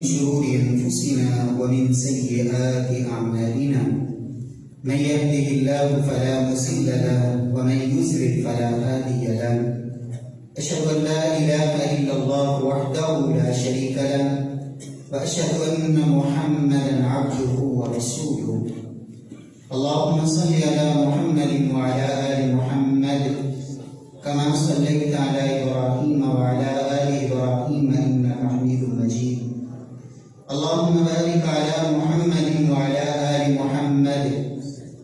شرور أنفسنا ومن سيئات أعمالنا من يهده الله فلا مضل له ومن يضلل فلا هادي له أشهد أن لا إله إلا الله وحده لا شريك له وأشهد أن محمدا عبده ورسوله اللهم صل على محمد وعلى آل محمد كما صليت على إبراهيم وعلى آل إبراهيم إنك حميد مجيد اللهم بارك على محمد وعلى آل محمد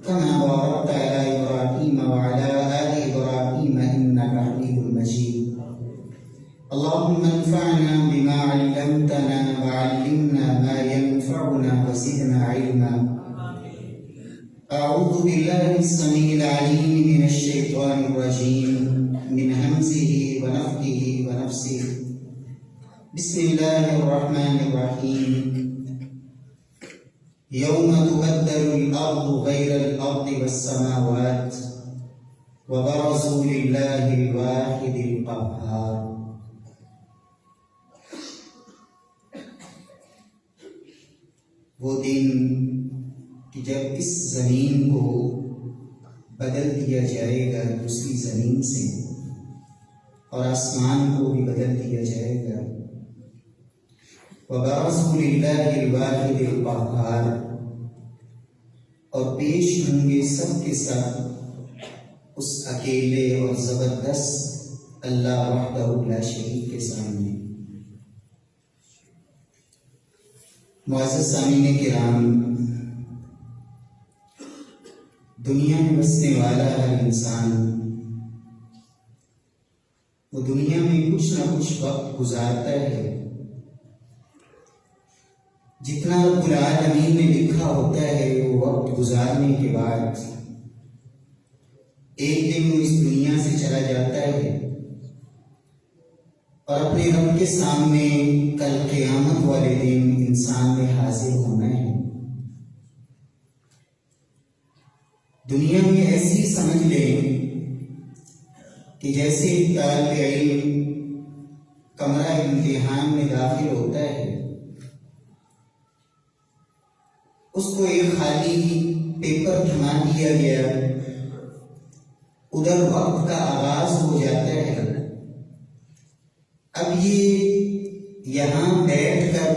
كما باركت على إبراهيم وعلى آل إبراهيم إنك حميد مجيد اللهم انفعنا بما علمتنا وعلمنا ما ينفعنا وزدنا علما أعوذ بالله السميع العليم من الشيطان الرجيم من همزه ونفخه ونفسه بسم الله الرحمن الرحيم يوم تبدل الأرض غير الأرض والسماوات وبرزوا لله الواحد القهار وہ دن کہ جب اس زمین کو بدل دیا جائے گا دوسری زمین سے اور آسمان کو بھی بدل دیا جائے گا وَبَرَزُوا لِلَّهِ الْوَاحِدِ الْقَهَّارِ اور پیش ہوں گے سب کے ساتھ اس اکیلے اور زبردست اللہ وحدہ لا شریک کے سامنے۔ معزز سامعین کرام، دنیا میں بسنے والا ہر انسان وہ دنیا میں کچھ نہ کچھ وقت گزارتا ہے۔ جتنا رب العالمین نے لکھا ہوتا ہے وہ وقت گزارنے کے بعد ایک دن وہ اس دنیا سے چلا جاتا ہے اور اپنے رب کے سامنے کل قیامت والے دن انسان نے حاضر ہونا ہے۔ دنیا میں ایسی سمجھ لیں کہ جیسے طالب علم کمرہ امتحان میں داخل ہوتا ہے، اس کو ایک خالی پیپر تھما دیا گیا، ادھر وقت کا آغاز ہو جاتا ہے۔ اب یہ یہاں بیٹھ کر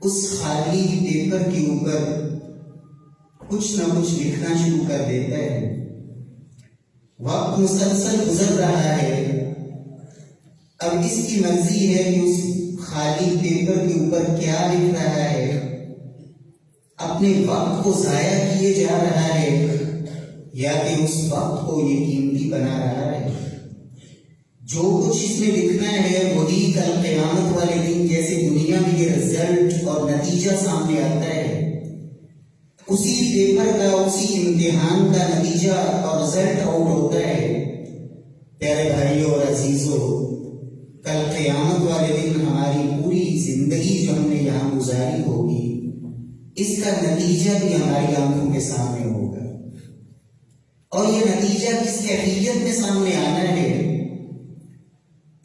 اس خالی پیپر کے اوپر کچھ نہ کچھ لکھنا شروع کر دیتا ہے۔ وقت مسلسل گزر رہا ہے، اب اس کی مرضی ہے کہ اس خالی پیپر کے اوپر کیا لکھ رہا ہے۔ اپنے وقت کو ضائع کیے جا رہا ہے یا کہ اس وقت کو یہ قیمتی بنا رہا ہے۔ جو کچھ اس میں لکھنا ہے وہی کل قیامت والے دن جیسے دنیا میں یہ رزلٹ اور نتیجہ سامنے آتا ہے، اسی پیپر کا اسی امتحان کا نتیجہ اور رزلٹ آؤٹ ہوتا ہے۔ پیارے بھائیوں اور عزیزوں، کل قیامت والے دن ہماری پوری زندگی جو ہم نے یہاں گزاری ہوگی اس کا نتیجہ بھی ہماری آنکھوں کے سامنے ہوگا، اور یہ نتیجہ کس کیفیت میں سامنے آنا ہے۔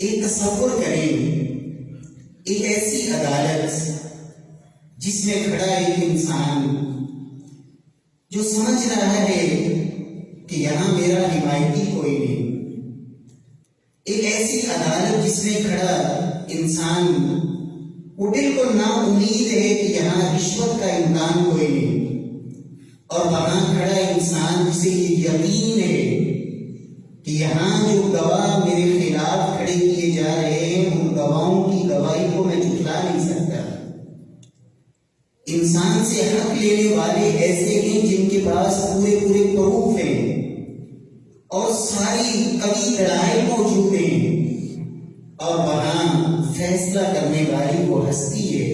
ایک تصور کریں، ایک ایسی عدالت جس میں کھڑا ایک انسان جو سمجھ رہا ہے کہ یہاں میرا حمایتی کوئی نہیں، ایک ایسی عدالت جس میں کھڑا انسان وہ بالکل نا امید ہے کہ یہاں رشوت کا امکان کوئی نہیں، اور وہاں کھڑا انسان جسے یہ یقین ہے کہ یہاں جو گواہ میرے خلاف کھڑے کیے جا رہے ہیں ان گواہوں کی گواہی کو میں جھٹلا نہیں سکتا۔ انسان سے حق لینے والے ایسے ہیں جن کے پاس پورے پروف ہیں اور ساری قوی دلائل موجود ہیں، اور وہاں فیصلہ کرنے والی وہ ہستی ہے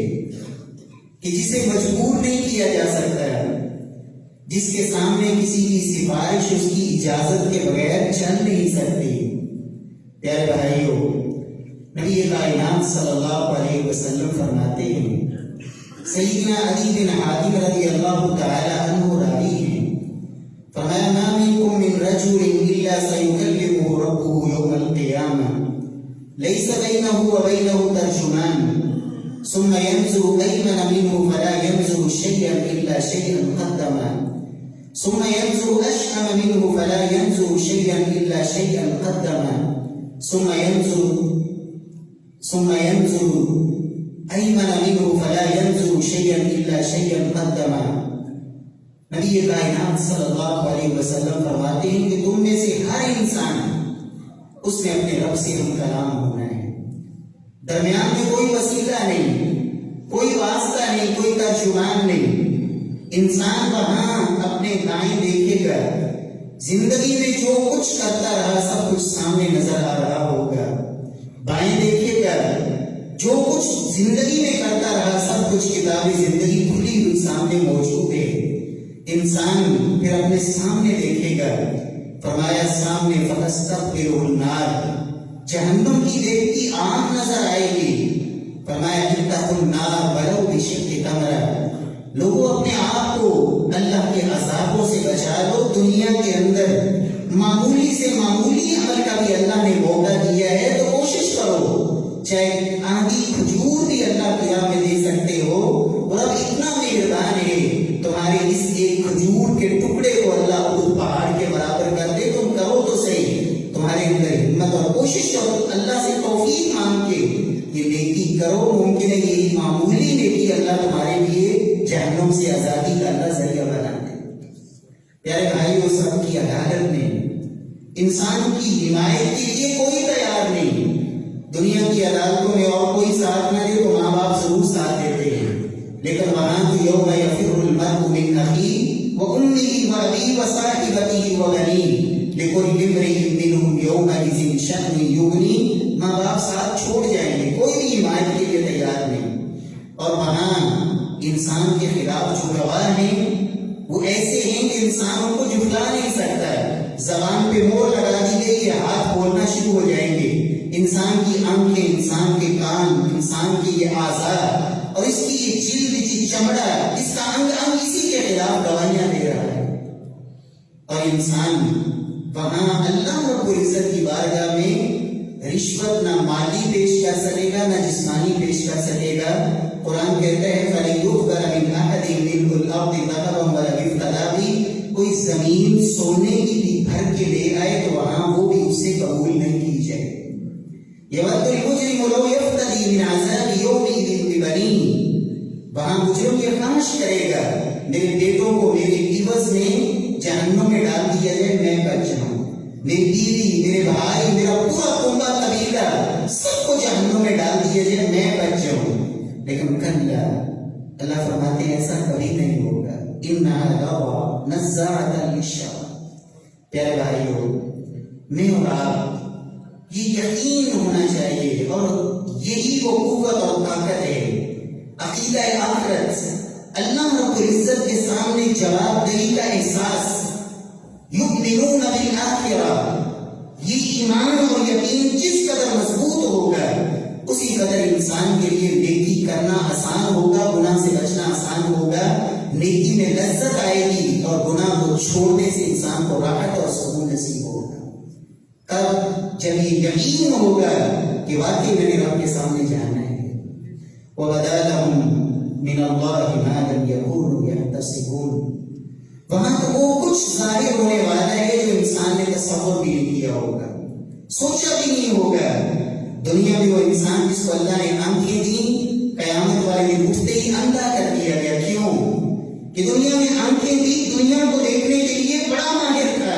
کہ جسے مجبور نہیں کیا جا سکتا، جس کے سامنے کسی کی سفارش اس کی اجازت کے بغیر چل نہیں سکتی۔ پیارے بھائیوں، نبی کائنات صلی اللہ علیہ وسلم فرماتے ہیں، سیدنا علی بن حاتم رضی اللہ تعالی عنہ راوی ہیں، فرمایا ما منکم من رجل الا سیکلمہ ربہ یوم القیامہ لیس بینہ وبینہ ترجمان ثم ينظر أيمن منه فلا ينظر شيئا إلا شيئا قدما ثم ينظر أشأم منه فلا ينظر شيئا إلا شيئا قدما ثم ينظر أيمن منه فلا ينظر شيئا إلا شيئا قدما. نبی کائنات صلی اللہ علیہ وسلم فرماتے ہیں کہ تم میں سے ہر انسان اس نے اپنے رب سے ہم کلام ہونا ہے. درمیان میں کوئی وسیلہ نہیں, کوئی واسطہ نہیں, کوئی ترجمان نہیں. انسان وہاں اپنے دائیں دیکھے گا, زندگی میں جو کچھ کرتا رہا سب کچھ سامنے نظر آ رہا ہوگا. بائیں دیکھے گا, جو کچھ زندگی میں کرتا رہا سب کچھ کتاب زندگی کھلی ہوئی سامنے موجود ہے. انسان پھر اپنے سامنے دیکھے گا, فرمایا سامنے فَأَسْتَغْفِرُ النَّارِ, جہنم کی دیکھتی آنکھ نظر آئے گی. فرمایا اتقوا النار ولو بشق تمرہ, لوگوں اپنے آپ کو اللہ کے عذابوں سے بچا لو. دنیا کے اندر معمولی سے معمولی عمل کا بھی اللہ نے موقع دیا ہے تو کوشش کرو, چاہے آدھی کھجور بھی اللہ قیام میں دے سکتے ہو. اور اب اتنا مہربان ہے تمہارے اس ایک کھجور کے ٹکڑے کو اللہ خود پہاڑ کے برابر کر دے, تم کرو تو صحیح. تمہارے اندر ہمت اور کوشش کرو, اللہ سے توفیق مانگ کے یہ نیکی کرو. ممکن ہے یہی معمولی نیکی اللہ تمہارے لیے جہنم سے آزادی کا اللہ ذریعہ بنا دے. پیارے بھائیو, سب کی عدالت میں انسان کی حمایت کے لیے کوئی تیار نہیں. دنیا کی عدالتوں میں اور کوئی ساتھ نہ دے تو ماں باپ ضرور ساتھ دیتے ہیں, لیکن وہاں تو یوم یفر المرء من اخیہ وامہ وابیہ وصاحبتہ وبنیہ لکل امرئ منہم یومئذ شأن یغنیہ. ماں باپ ساتھ چھوڑ جائیں گے, کوئی بھی حمایت کے لیے تیار نہیں. اور وہاں انسان کے خلاف جو گواہ ہیں وہ ایسے ہیں کہ انسان ان کو جھٹلا نہیں سکتا. زبان پہ مور لگا دی گئی, یہ ہاتھ بولنا شروع ہو جائیں گے. انسان کی آنکھیں, انسان کے کان, انسان کے یہ اعضاء اور اس کی یہ جلد کی چمڑا, اس کا انگ انگ اسی کے خلاف گواہیاں دے رہا ہے. اور انسان وہاں اللہ رب العزت کی بارگاہ میں رشوت نہ مالی پیش کر سکے گا نہ جسمانی پیش کر سکے گا. قرآن کہتا ہے فَلَيُؤْخَذَ مِنْ أَحَدٍ مِنْهُ الْأَرْضِ ذَهَبًا وَلَوِ افْتَدَىٰ بِهِ, کوئی زمین سونے کی بھی بھر کے لے آئے تو وہاں وہ بھی اسے قبول نہیں کی جائے. يَوَدُّ الْمُجْرِمُ لَوْ يَفْتَدِي مِنْ عَذَابِ يَوْمِئِذٍ بِبَنِيهِ, وہاں مجرم یہ خواہش کرے گا میرے بیٹوں کو میرے عوض میں جہنم میں ڈال دیا جائے, میں بچ جاؤں. میری بیوی, میرے بھائی, میرا پورا کنبہ قبیلہ سب کو جہنم میں ڈال دیا جائے, میں بچ جاؤں. لیکن کلا, اللہ فرماتے ہیں ایسا کبھی نہیں ہوگا. انہا لظیٰ نزاعۃ للشویٰ. پیارے بھائیو, میں اور آپ یہ یقین ہونا چاہیے, اور یہی وہ قوت اور طاقت ہے عقیدہ آخرت, اللہ رب العزت کے سامنے جواب دہی کا احساس. یؤمنون بالآخرہ, یہ ایمان اور یقین جس قدر مضبوط ہوگا اسی قدر انسان کے لیے نیکی کرنا آسان ہوگا, گناہ سے بچنا آسان ہوگا. نیکی میں لذت آئے گی اور گناہ کو چھوڑنے سے انسان کو راحت اور سکون نصیب ہوگا. تب جب یہ یقین ہوگا کہ واقعی میں نے رب کے سامنے جانا ہے. وَبَدَا لَهُم مِّنَ اللَّهِ مَا لَمْ يَكُونُوا يَحْتَسِبُونَ, وہاں تو وہ کچھ ظاہر ہونے والا ہے جو انسان نے تصور بھی نہیں کیا ہوگا, سوچا بھی نہیں ہوگا. دنیا میں وہ انسان جس کو اللہ نے آنکھیں دیں, قیامت والے دن اٹھتے ہی اندھا کر دیا گیا. کیوں کہ دنیا میں آنکھیں دی, دنیا کو دیکھنے کے لیے بڑا ماہر تھا.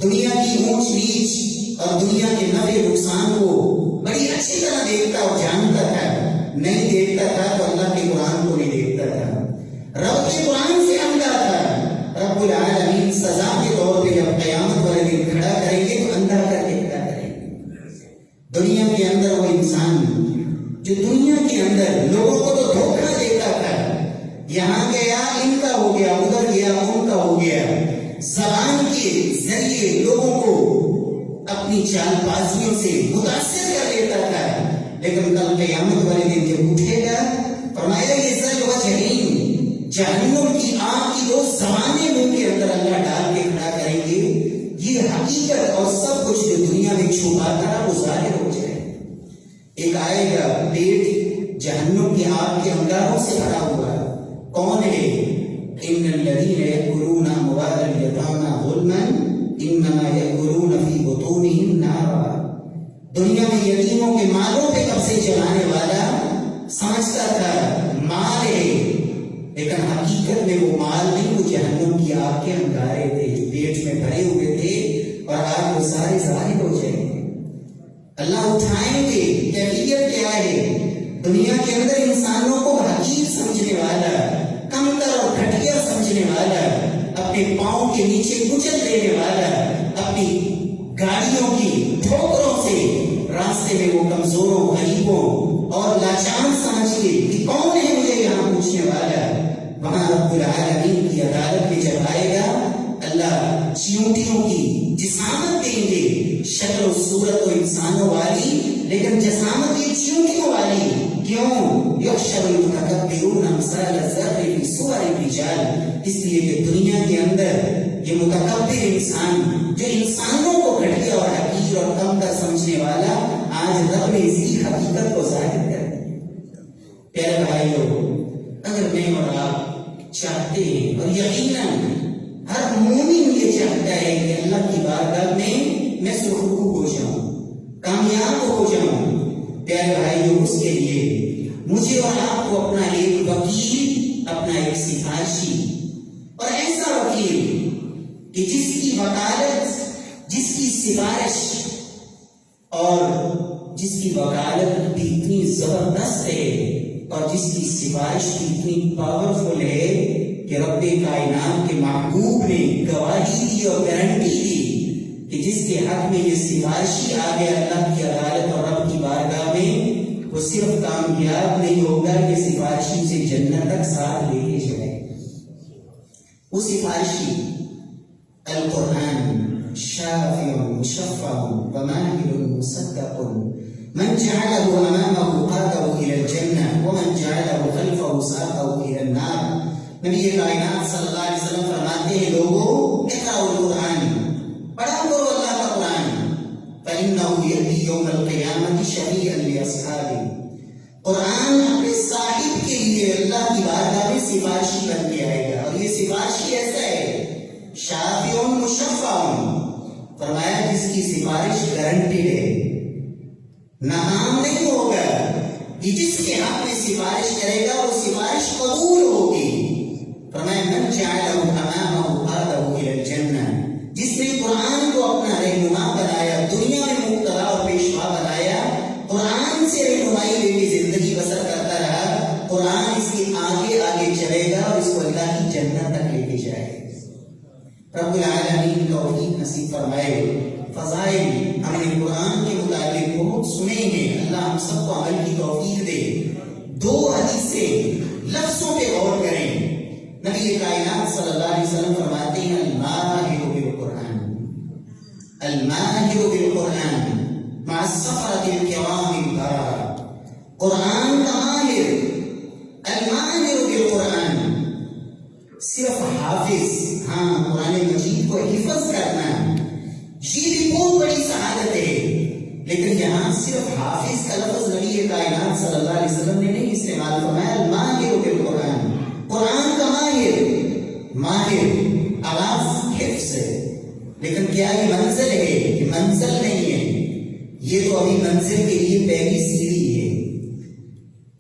دنیا کی اونچ نیچ اور دنیا کے نفع نقصان کو بڑی اچھی طرح دیکھتا اور جانتا تھا. نہیں دیکھتا تھا تو اللہ کے قرآن کو نہیں دیکھتا تھا, رب کے قرآن سے اندھا تھا. رب العالمین سزا کے طور پہ جب قیامت والے دن کھڑا کریں گے تو اندھا کر کے کھڑا کریں گے. دنیا کے اندر وہ انسان جو دنیا کے اندر لوگوں کو تو دھوکہ دیتا تھا, یہاں گیا ان کا ہو گیا, ادھر گیا ان کا ہو گیا, زبان کے ذریعے لوگوں کو اپنی چال بازیوں سے متاثر کر لیتا تھا. لیکن کل قیامت والے دن جب اٹھے گا, فرمایا یہ ذل وجہین, جہنم کی آگ کی دو زبانیں منہ کے اندر اللہ ڈال کے کھڑا کریں گے. یہ حقیقت اور سب کچھ جو دنیا میں چھپا تھا وہ ظاہر ہو جائے. ایک آئے گا پیٹ جہنم کی آگ کے انگاروں سے بھرا ہوا کون ہے؟ ان الذین یأکلون اموال الیتامی ظلما انما یأکلون فی بطونہم نارا۔ دنیا میں یتیموں کے مالوں پہ قبضے چلانے والا سمجھتا تھا مال ہے، لیکن حقیقت میں وہ مال نہیں، وہ جہنم کی آگ کے انگارے تھے جو پیٹ میں بھرے ہوئے تھے، اور آج وہ سارے ظاہر ہو جائیں گے، اللہ اٹھائیں گے۔ کیفیت کیا ہے؟ دنیا کے اندر انسانوں کو حقیر سمجھنے والا، کمتر اور گھٹیا سمجھنے والا، اپنے پاؤں کے نیچے کچل دینے والا، اپنی گاڑیوں کی ٹھوکروں سے راستے میں وہ کمزوروں، غریبوں اور لاچار سمجھ کے کہ کون ہے مجھے یہاں پوچھنے والا، وہاں رب العالمین کی عدالت میں جب آئے گا اللہ چیونٹیوں کی جسامت دیں گے، شکل و صورت و انسانوں والی، لیکن جسامت یہ چیونٹیوں والی۔ کیوں؟ یحشر المتکبرون امثال الذر فی صور الرجال، اس لیے کہ دنیا کے اندر یہ متکبر انسان جو انسانوں کو گھٹیا اور حقیر اور کم تر سمجھنے والا، آج رب نے اس کی حقیقت کو ظاہر کر دیا۔ پیارے بھائیو، اگر میں اور آپ چاہتے ہیں، اور یقیناً ہر مومن یہ چاہتا ہے کہ اللہ کی بارگاہ میں سرخرو ہو جاؤں، کامیاب ہو جاؤں، پیارے بھائیو، اس کے لیے مجھے اور آپ کو اپنا ایک وکیل، اپنا ایک سفارشی، اور ایسا وکیل کہ جس کی وکالت، جس کی سفارش اور جس کی وکالت بھی اتنی زبردست ہے اور جس کی سفارش بھی اتنی پاورفل ہے کہ رب کائنات کے محبوب نے گواہی دی اور گارنٹی دی کہ جس کے حق میں یہ سفارشی آ گیا اللہ کی عدالت اور رب کی بارگاہ میں، وہ صرف کامیاب نہیں ہوگا، یہ سفارشی اسے جنت تک ساتھ لے کے جائے۔ وہ سفارشی القرآن شافع مشفع وماهر مصدق من جعله امامه قاده الى الجنہ ومن جعله خلفه ساقه الى النار۔ نبی کائنات صلی اللہ علیہ وسلم فرماتے ہیں، لوگوں اقرأوا القرآن، پڑھا کرو اللہ کا قرآن، فإنه يأتي يوم القیامة شفیعا لأصحابه۔ قرآن اپنے صاحب کے لیے اللہ کی بارگاہ میں سفارشی بن کے آئے گا، اور یہ سفارشی ایسا ہے شافع مشفع، فرمایا جس کی سفارش گارنٹیڈ ہے، ناکام نہیں ہوگا، یہ جس کے حق میں سفارش کرے گا وہ سفارش قبول ہوگی۔ فرمایا من جعلہ امامہ قادہ الی الجنہ، جس نے قرآن کو اپنا رہنما بنایا، دنیا میں مقتدا اور پیشوا بنایا، قرآن سے رہنمائی لے کے زندگی بسر کرتا رہا، قرآن اس کے آگے آگے چلے گا اور اس کو اللہ کی جنت تک لے کے جائے گا۔ رب العالمین توفیق نصیب فرمائے۔ فضائل ہم نے قرآن کے متعلق بہت سنے ہیں، اللہ ہم سب کو عمل کی توفیق دے۔ دو حدیثیں لفظوں پہ غور کریں۔ نبی کائنات صلی اللہ علیہ وسلم فرماتے ہیں الماہر بالقرآن، الماہر بالقرآن مع السفرة الکرام البررہ، قرآن کا ماہر، الماہر بالقرآن، صرف حافظ، ہاں قرآن مجید کو حفظ کرنا یہ بھی بہت بڑی سعادت ہے، لیکن یہاں صرف حافظ کا لفظ نبی کائنات صلی اللہ علیہ وسلم نے نہیں استعمال فرمایا، الماہر بالقرآن، قرآن کا ماہر، ماہر آواز حفظ ہے، لیکن کیا یہ منزل ہے؟ یہ منزل نہیں ہے، یہ تو ابھی منزل کے لیے پہلی سیڑھی ہے،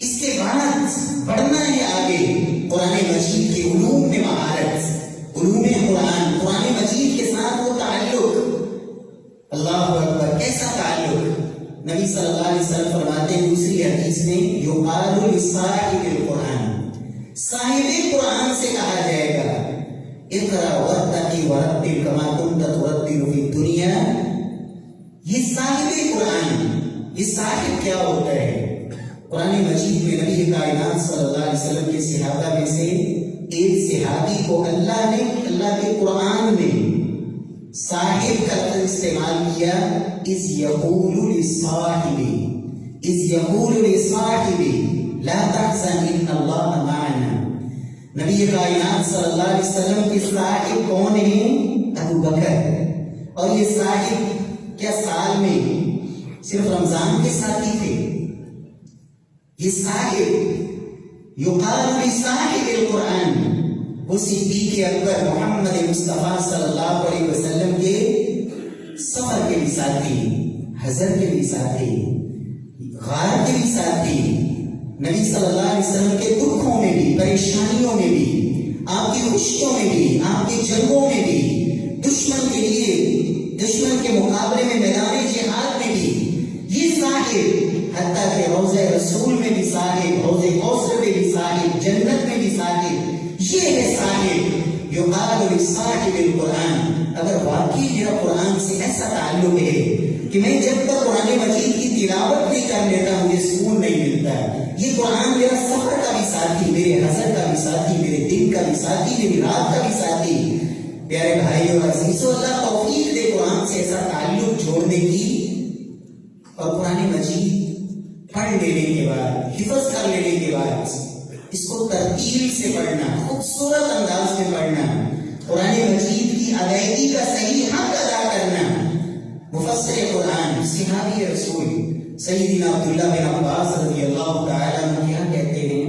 اس کے بعد بڑھنا ہے آگے، قرآن مجید کے علوم میں مہارت، علوم قرآن، قرآن مجید کے ساتھ وہ تعلق، اللہ اکبر، کیسا تعلق؟ نبی صلی اللہ علیہ وسلم فرماتے ہیں دوسری حدیث میں، یقال لصاحب القرآن، صاحب قرآن سے کہا جائے گا اقرأ وارتقی ورتل کما کنت ترتل فی الدنیا۔ یہ صاحب قرآن، یہ صاحب کیا ہوتا ہے؟ قرآن مجید میں نبی کائنات صلی اللہ علیہ وسلم کے صحابہ میں سے ایک صحابی کو اللہ نے اللہ کے قرآن میں صاحب کا لفظ استعمال کیا، اذ یقول لصاحب، اذ یقول لصاحب لا تحزن ان اللہ معنا۔ نبی کائنات صلی اللہ علیہ وسلم کے صاحب کون ہیں؟ ابو بکر، اور یہ صاحب کیا سال میں صرف رمضان کے ساتھی تھے؟ یہ صاحب یقال بصاحب القرآن، وہ صدیق اکبر محمد مصطفیٰ صلی اللہ علیہ وسلم کے سفر کے بھی ساتھی، حضر کے بھی ساتھی، غار کے بھی ساتھی، نبی صلی اللہ علیہ وسلم کے دکھوں میں بھی، پریشانیوں میں بھی، آپ کی خوشیوں میں بھی، آپ کی جنگوں میں بھی، دشمن کے لیے، دشمن کے مقابلے میں میدان جہاد میں بھی یہ صاحب، حتیٰ کہ روضہ رسول میں بھی صاحب، حوض کوثر میں بھی صاحب، جنت میں بھی صاحب، یہ ہے صاحب یقال لصاحب القرآن۔ اگر واقعی میرا قرآن سے ایسا تعلق ہے کہ میں جب تک قرآن مجید کی تلاوت نہیں کر لیتا مجھے سکون نہیں ملتا، یہ قرآن میرا سفر کا بھی ساتھی، میرے حضر کا بھی ساتھی، میرے دن کا بھی ساتھی، میری رات کا بھی ساتھی۔ پیارے بھائیو عزیزو، اللہ توفیق دے قرآن سے ایسا تعلق جوڑنے کی، اور قرآن مجید پڑھ لینے کے بعد، حفظ کر لینے کے بعد اس کو ترتیل سے پڑھنا، خوبصورت انداز میں پڑھنا، قرآن مجید کی ادائیگی کا صحیح حق ادا کرنا۔ مفسر قرآن صحابی رسول سیدنا عبداللہ بن عباس رضی اللہ تعالیٰ عنہ کیا کہتے ہیں؟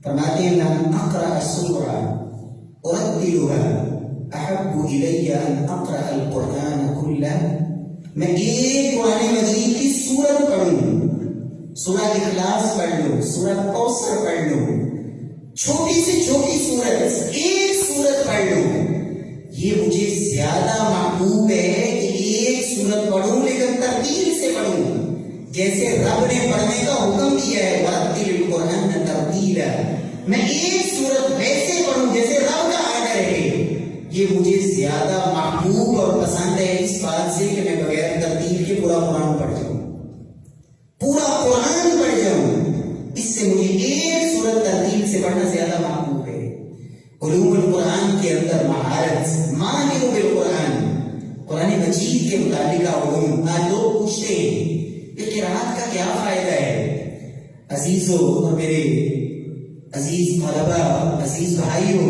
فرماتے ہیں لن اقرأ سورہ ارتلها احب الی ان اقرأ القرآن کلہ، میں ایک قرآن مجید کی سورت پڑھوں، سورہ اخلاص پڑھ لوں، سورہ کوثر پڑھ لوں، چھوٹی سے چھوٹی سورت، ایک سورت پڑھ لوں، یہ مجھے زیادہ محبوب ہے کہ ایک سورت پڑھوں لیکن ترتیل سے پڑھوں، جیسے رب نے پڑھنے کا حکم دیا ہے وَرَتِّلِ الْقُرْآنَ تَرْتِيلًا، میں ایک سورت ویسے پڑھوں جیسے رب کا آرڈر ہے، یہ مجھے زیادہ محبوب اور پسند ہے اس بات سے کہ میں بغیر ترتیل کے پورا قرآن پڑھ جاؤں، پورا قرآن پڑھ جاؤں، اس سے مجھے ایک سورت ترتیل سے پڑھنا زیادہ محبوب ہے۔ علوم القرآن کے اندر مہارت، ماہر بالقرآن، قرآن مجید کے متعلقہ علوم۔ آج لوگ پوچھتے ہیں کہ قرآت کا کیا فائدہ ہے؟ عزیزو اور میرے عزیز طلبہ، عزیز بھائیو،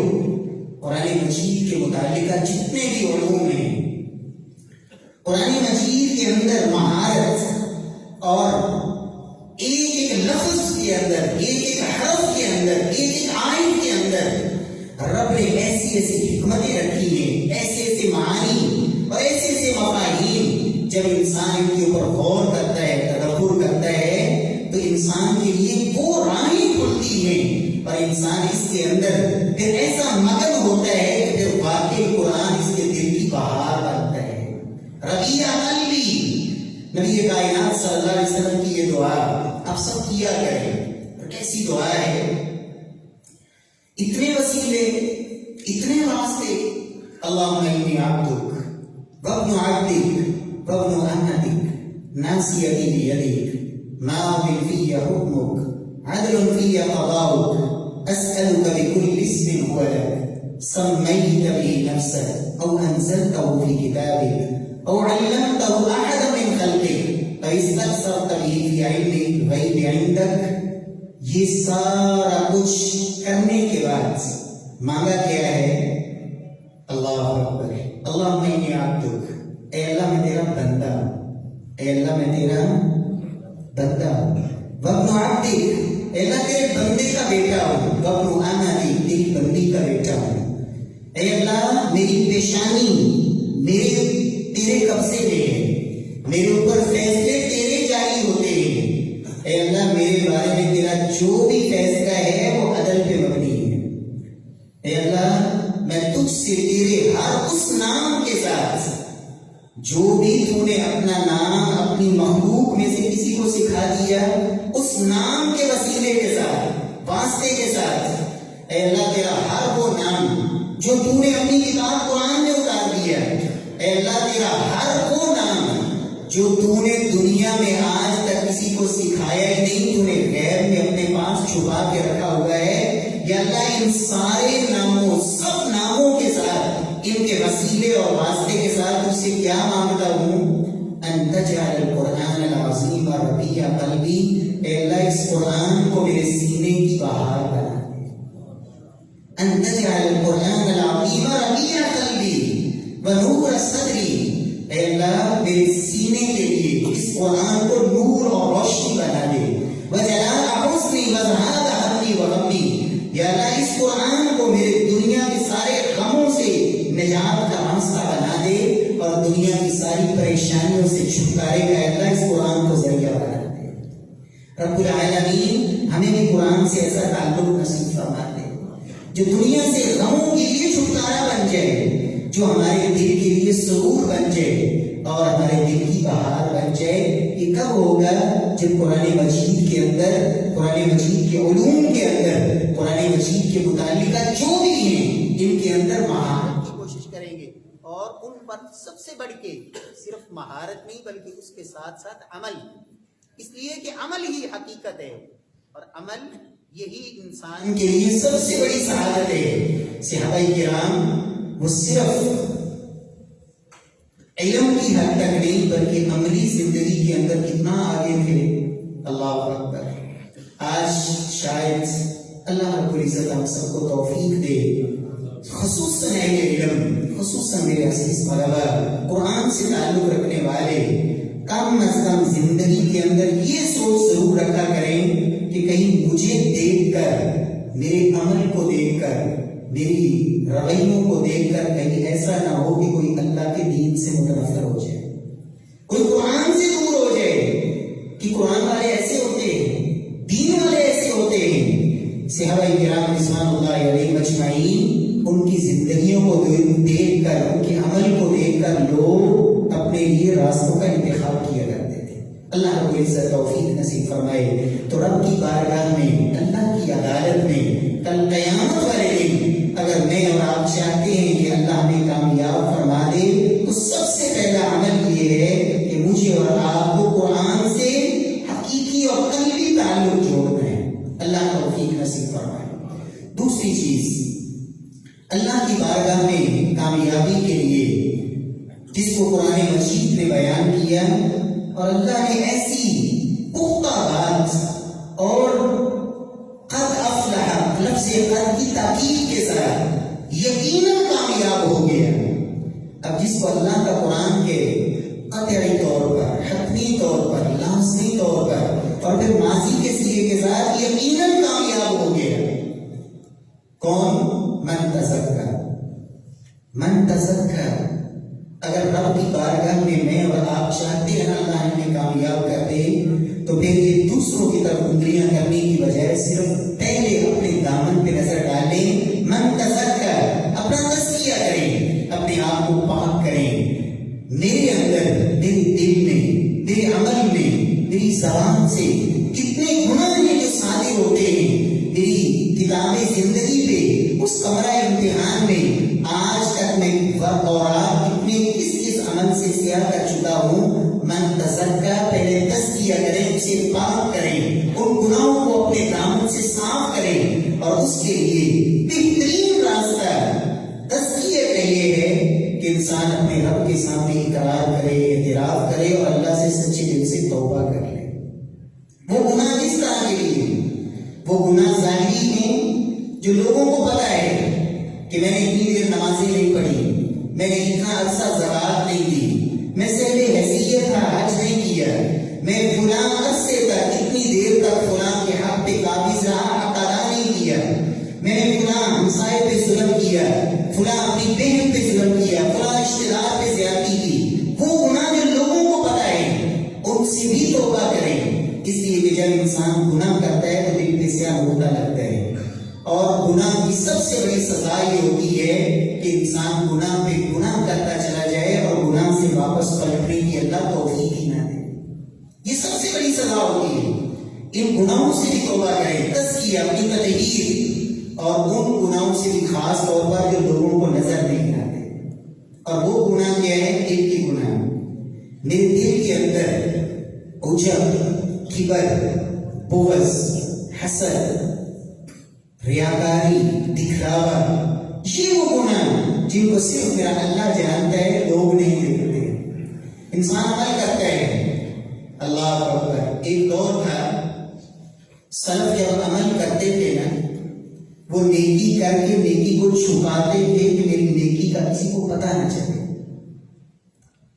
قرآن مجید کے متعلقہ جتنے بھی علوم ہیں، قرآن مجید کے اندر مہارت اور ایک ایک لفظ کے اندر، ایک ایک حرف کے اندر، ایک ایک آیت کے اندر رب نے ایسی ایسی حکمتیں رکھی ہیں، ایسے ایسے معانی اور ایسے ایسے مفاہیم، جب انسان ان کے اوپر غور کرتا ہے، تدبر کرتا ہے تو انسان کے لیے وہ راہیں کھلتی ہیں اور انسان اس کے اندر پھر ایسا مگن ہوتا ہے کہ پھر واقعی قرآن اس کے دل کی بہار بنتا ہے۔ ربیع قلبی، نبی کائنات صلی اللہ علیہ وسلم کی یہ دعا آپ سب کیا کریں، اور کیسی دعا ہے، اتنے وسیلے، اتنے واسطے، اللہم انی عبدک وابن عبدک وابن امتک ناصیتی بیدک ماض فی حکمک عدل فی قضاؤک اسألک بکل اسم هو لک سمیت به نفسک او انزلتہ فی کتابک او علمتہ احد من خلقک او استأثرت به فی علم الغیب عندک۔ یہ سارا کچھ کرنے کے بعد مانگا کیا ہے؟ اللہ اکبر، اللہم انی عبدک، اے اللہ میں تیرا بندہ، اے اللہ میں تیرا بندہ، وابن عبدک، اے اللہ تیرے بندے کا بیٹا ہوں، وابن امتک، تیری بندی کا بیٹا ہوں، اے اللہ میری پیشانی میرے تیرے قبضے میں ہے، میرے اوپر فیصلے تیرے جاری ہوتے ہیں، اے اللہ میرے بارے میں تیرا جو بھی فیصلہ ہے وہ عدل پہ مبنی ہے، اے اللہ میں تجھ سے تیرے ہر اس نام کے ساتھ جو بھی تو نے اپنا نام اپنی مخلوق میں سے کسی کو سکھا دیا، اس نام کے وسیلے کے ساتھ، واسطے کے ساتھ، اے اللہ تیرا ہر وہ نام جو تو نے اپنی کتاب قرآن میں اتار دیا، اے اللہ تیرا ہر وہ نام جو تو نے دنیا میں آج تک کسی کو سکھایا ہی نہیں، تو نے غیب میں اپنے پاس چھپا کے رکھا ہوا ہے، یا اللہ ان سارے ناموں، سب ناموں کے ساتھ، ان کے وسیلے اور واسطے کے ساتھ تجھ سے کیا مانگتا ہوں؟ ان تجعل القرآن العظیم ربیع قلبی، اے اللہ اس قرآن کو میرے سینے کی بہار بنا دے، ان تجعل القرآن العظیم ربیع قلبی ونور صدری، اے اللہ میرے سینے کے لیے اس قرآن کو نور اور روشنی بنا دے، وجلاء وذهاب همي وغمي، یا اللہ اس قرآن کو میرے دنیا کے سارے غموں سے نجات کا راستہ بنا دے اور دنیا کی ساری پریشانیوں سے چھٹکارے کا اللہ اس قرآن کو ذریعہ بنا دے۔ رب العالمین ہمیں بھی قرآن سے ایسا تعلق نصیب فرما دے جو دنیا سے غموں کے لیے چھٹکارا بن جائے، جو ہمارے دل کے لیے سرور بن جائے اور ہمارے دل کی بہار بن جائے۔ یہ کب ہوگا؟ جب قرآن مجید کے اندر، قرآن مجید کے علوم کے اندر، قرآن مجید کے متعلقہ جو بھی ہیں ان کے اندر مہارت کی کوشش کریں گے، اور ان پر سب سے بڑھ کے صرف مہارت نہیں بلکہ اس کے ساتھ ساتھ عمل، اس لیے کہ عمل ہی حقیقت ہے، اور عمل یہی انسان کے لیے سب سے بڑی سعادت ہے۔ صحابہ کرام وہ صرف علم کی حد تک نہیں بلکہ عملی زندگی کے اندر کتنا آگے تھے۔ اللہ اکبر۔ آج شاید اللہ رب العزت ہم سب کو توفیق دے، خصوصاً اہل علم، خصوصاً میرے عزیز طلبہ، قرآن سے تعلق رکھنے والے کم از کم زندگی کے اندر یہ سوچ ضرور رکھا کریں کہ کہیں مجھے دیکھ کر، میرے عمل کو دیکھ کر، میری رویوں کو دیکھ کر کہیں ایسا نہ ہو کہ کوئی اللہ کے دین سے متنفر ہو جائے، کوئی قرآن سے دور ہو جائے، کہ قرآن والے ایسے ہوتے ہیں، دین والے ایسے ہوتے ہیں۔ صحابہ کرام رضوان اللہ علیہم اجمعین، ان کی زندگیوں کو دیکھ کر، ان کے عمل کو دیکھ کر لوگ اپنے لیے راستوں کا انتخاب کیا کرتے تھے۔ اللہ رب العزت توفیق نصیب فرمائے۔ تو رب کی بارگاہ میں، اللہ کی عدالت میں، کل قیامت والے دن اگر میں اور آپ چاہتے ہیں کہ اللہ ہمیں کامیاب فرما دے تو سب سے پہلا عمل یہ ہے کہ مجھے اور آپ کو قرآن سے حقیقی اور قلبی تعلق جوڑنا ہے۔ اللہ توفیق نصیب فرمائے۔ دوسری چیز، اللہ کی بارگاہ میں کامیابی کے لیے جس کو قرآن مجید نے بیان کیا، اور اللہ نے ایسی پختہ بات اور قد افلح لفظ قد کی تاکید کے ساتھ یقیناً کامیاب ہو گیا۔ اب جس کو اللہ کا قرآن کے قطعی طور پر، حتمی طور پر، لازمی طور پر اور پھر ماضی کے صیغے کے ساتھ یقیناً کامیاب ہو گیا، کون؟ من تزکا، من تزکا۔ اگر رب کی بارگاہ میں اور آپ چاہتے ہیں اللہ ہمیں کامیاب کر دے تو پھر یہ دوسروں کی طرف انگلیاں کرنے کی بجائے صرف پہلے اپنے دامن پہ نظر ڈالیں۔ من تزکا، اپنا تزکیہ کریں، اپنے آپ کو پاک کریں۔ میرے اندر، میرے دل میں، میرے عمل میں، میری زبان سے کتنے گناہ ہیں جو صادر ہوتے ہیں۔ میری کتاب زندگی پہ، اس کمرہ امتحان میں آج تک میں اوراق کتنے کس عمل سے سیاہ کر چکا ہوں۔ من تزکا، پہلے تزکیہ کریں، اسے پاک کریں، ان گناہوں کو اپنے دامن سے صاف کریں، اور اس کے لیے بہترین راستہ تزکیہ کا یہ ہے کہ انسان اپنے رب کے سامنے اقرار کرے، اعتراف کرے اور اللہ سے سچے دل سے توبہ کر لے۔ وہ گناہ کس طرح کے لیے؟ وہ گناہ ظاہری ہیں جو لوگوں کو پتا ہے کہ میں نے اتنی دیر نمازیں نہیں پڑھی، میں نے اتنا عرصہ زکوٰۃ نہیں دی، میں صاحب حیثیت تھا حج نہیں کیا، میں فلاں عرصے تک اتنی دیر تک فلاں کے حق پہ قابض رہا، حق ادا نہیں کیا، میں نے فلاں ہمسائے پہ ظلم کیا، فلاں اپنی بہن پہ ظلم کیا، فلاں رشتے دار پہ زیادتی کی۔ وہ گناہ جو لوگوں کو پتا ہے ان سے بھی توبہ کریں، اس لیے کہ جب انسان گناہ کرتا ہے تو دل پہ سیاہ ہوتا لگتا ہے، اور گناہ کی سب سے بڑی سزا یہ ہوتی ہے کہ انسان گناہ پہ گناہ کرتا چلا جائے اور گناہ سے واپس پلٹنے کی اللہ توفیق ہی نہ دے۔ یہ سب سے بڑی سزا ہوتی ہے۔ ان گناہوں سے بھی توبہ کریں، تزکیہ، اپنی تطہیر، اور ان گناہوں سے بھی خاص طور پر جو لوگوں کو نظر نہیں آتے۔ اور وہ گناہ کیا ہے؟ دل کے گناہ۔ میرے دل کے اندر عجب، کبر، بغض، حسد، ریاکاری، دکھلاوا، یہ وہ گناہ جن کو صرف میرا اللہ جانتا ہے، لوگ نہیں دیکھتے۔ انسان عمل کرتا ہے، اللہ اکبر۔ ایک دور تھا سلف جب عمل کرتے تھے نا، وہ نیکی کر کے نیکی کو چھپاتے تھے کہ میری نیکی کا کسی کو پتہ نہ چلے،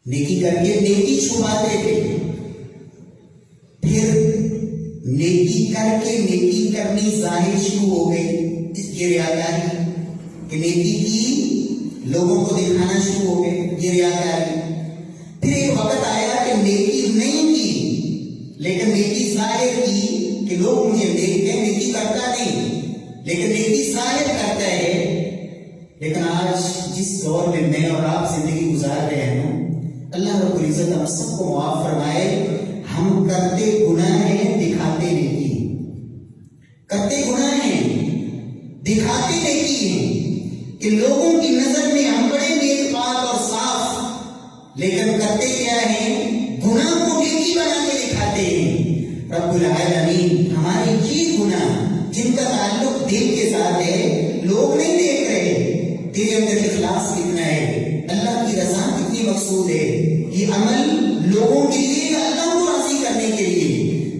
نیکی کر کے نیکی چھپاتے تھے، پھر نیکی کر کر کے نیکی کرنی ظاہر شروع ہو گئی، اس کی ریاکاری کہ نیکی کی لوگوں کو دکھانا شروع ہو گئے، یہ ریاکاری۔ پھر ایک وقت آیا کہ نیکی نہیں کی لیکن نیکی ظاہر کی کہ لوگ مجھے دیکھتے ہیں، نیکی کرتا نہیں لیکن نیکی ظاہر کرتا ہے۔ لیکن آج جس دور میں میں اور آپ زندگی گزار رہے ہیں، اللہ رب العزت ہم سب کو معاف فرمائے، ہم کرتے گناہ ہیں دکھاتے نیکی، کرتے گناہ ہیں دکھاتے نیکی ہیں کہ لوگوں کی نظر میں ہم بڑے نیک پاک اور صاف، لیکن کرتے کیا ہیں؟ گناہ کو نیکی بنا کے دکھاتے ہیں۔ رب العالمین ہمارے یہ گناہ جن کا تعلق دل کے ساتھ ہے لوگ نہیں دیکھ رہے، تیرے اندر اخلاص کتنا ہے، اللہ کی رضا کتنی مقصود ہے، یہ عمل لوگوں کے لیے، اللہ کو راضی کرنے کے لیے۔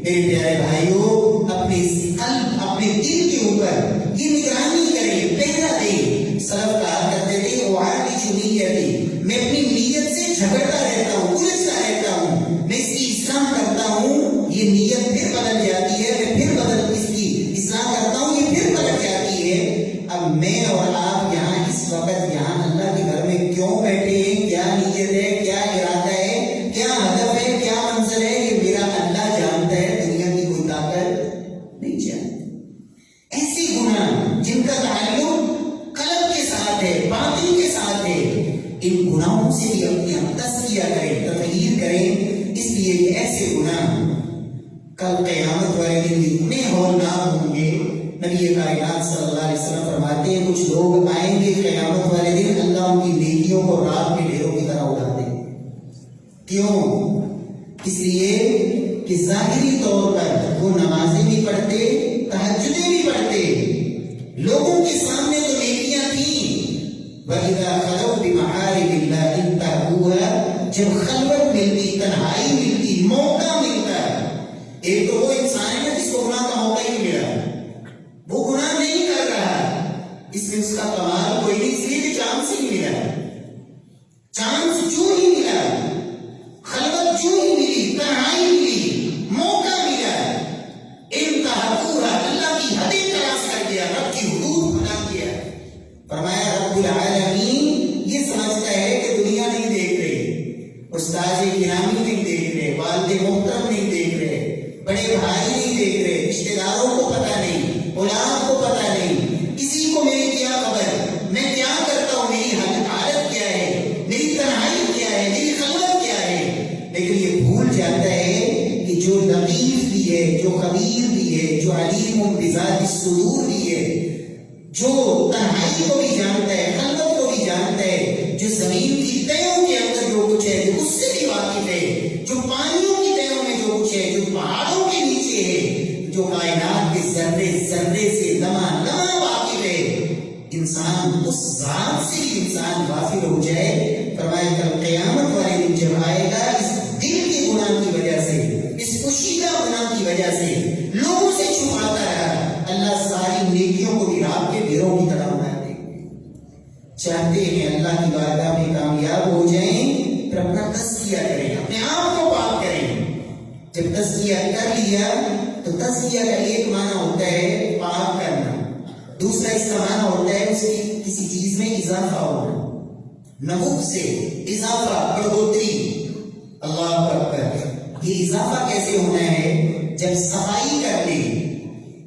میرے پیارے بھائیوں، اپنے قلب، اپنے دل کے اوپر یہ نگرانی کریں، پہرا دیں۔ سلف کہا کرتے تھے اعالج نیتی، میں اپنی نیت سے جھگڑتا رہتا ہوں، الجھتا رہتا ہوں، میں اس کی اصلاح کرتا ہوں، یہ نیت پھر بدل جاتی ہے، میں پھر بدل اس کی اصلاح کرتا ہوں، یہ پھر بدل جاتی ہے۔ اب میں اور آپ یہاں اس وقت یہاں اللہ کے گھر میں کیوں بیٹھے ہیں؟ کیا نیت ہے، کیا ارادہ ہے، کیا ہدف ہے، کیا منزل ہے، یہ میرا اللہ جانتا ہے، دنیا کی کوئی طاقت نہیں جانتی۔ ایسی گناہ جن کا تعلق قلب کے ساتھ ہے، باطن کے ساتھ ہے، ان گناہوں سے بھی اپنے ہم تزکیہ کریں، تطہیر کریں، اس لیے کہ ایسے گناہ کل قیامت والے دن اتنے ہولناک ہوں گے۔ نبی کائنات صلی اللہ علیہ وسلم فرماتے ہیں کچھ لوگ آئیں گے قیامت والے دن، اللہ ان کی نیکیوں کو رات کے ڈھیروں کی طرح اڑا دے۔ کیوں؟ اس لیے کہ ظاہری طور پر وہ نمازیں بھی پڑھتے، تہجدیں بھی پڑھتے، لوگوں کے سامنے تو نیکیاں تھیں۔ وَإِذَا خَلَوْا بِمَحَارِمِ اللَّهِ انتَهَكُوهَا، جب خلوت ملتی، تنہائی ملتی، موقع ملتا، ایک تو وہ انسان ہے جس کو گناہ کا موقع ہی ملا، وہ گناہ نہیں کر رہا، اس میں اس کا کمال کوئی نہیں، اس لیے کہ چانس ہی ملا، چانس جو ہی ملا، خلوت جو ہی ملی، تنہائی ملی، موقع ملا، انتہاکوہا، اللہ کی حدیں تلاش کر دیا، رب کی حدود بنا دیا۔ فرمایا رب العالمین یہ سمجھتا ہے کہ دنیا نہیں دیکھ رہی، استاد گرامی نہیں دیکھ رہے، والد محترم نہیں دیکھ رہے، بڑے بھائی نہیں دیکھ رہے، رشتے داروں کو پتہ نہیں، اولاد کو پتہ نہیں، کسی کو میری کیا خبر، میں کیا کرتا ہوں، میری حالت کیا ہے، میری تنہائی کیا ہے، میری خلوت کیا ہے۔ لیکن یہ بھول جاتا ہے کہ جو لطیف بھی ہے، جو خبیر بھی ہے، جو علیم بذات الصدور بھی ہے، جو تنہائی کو بھی جانتا ہے، خلوت کو بھی جانتا ہے، جو زمین کی تہوں کے اندر جو کچھ ہے جو اس سے بھی واقف ہے، جو پانیوں کی تہوں میں جو کچھ ہے، جو پہاڑوں کے نیچے ہے، جو کائنات کے ذرے ذرے سے لمحہ لمحہ واقف ہے، انسان اس ذات سے بھی انسان غافل ہو جائے۔ فرمایا کل قیامت والے دن جب آئے گا، اس دل کے گناہ کی وجہ سے، اس پوشیدہ گناہ کی وجہ سے لوگوں سے چھپاتا رہا، اللہ ساری نیکیوں کو بھی رات کے ڈھیروں کی طرح بنا دے۔ چاہتے ہیں اللہ کی بارگاہ میں کامیاب ہو جائیں، پھر اپنا تزکیہ کریں، اپنے آپ کو پاک کریں۔ جب تزکیہ کر لیا تو تزکیہ کا ایک معنی ہوتا ہے پاک کرنا، دوسرا اس کا معنی ہوتا ہے اس کی کسی چیز میں اضافہ ہونا، نبوغ سے اضافہ، بڑھوتری۔ اللہ اکبر، یہ اضافہ کیسے ہونا ہے؟ جب صفائی کر لی،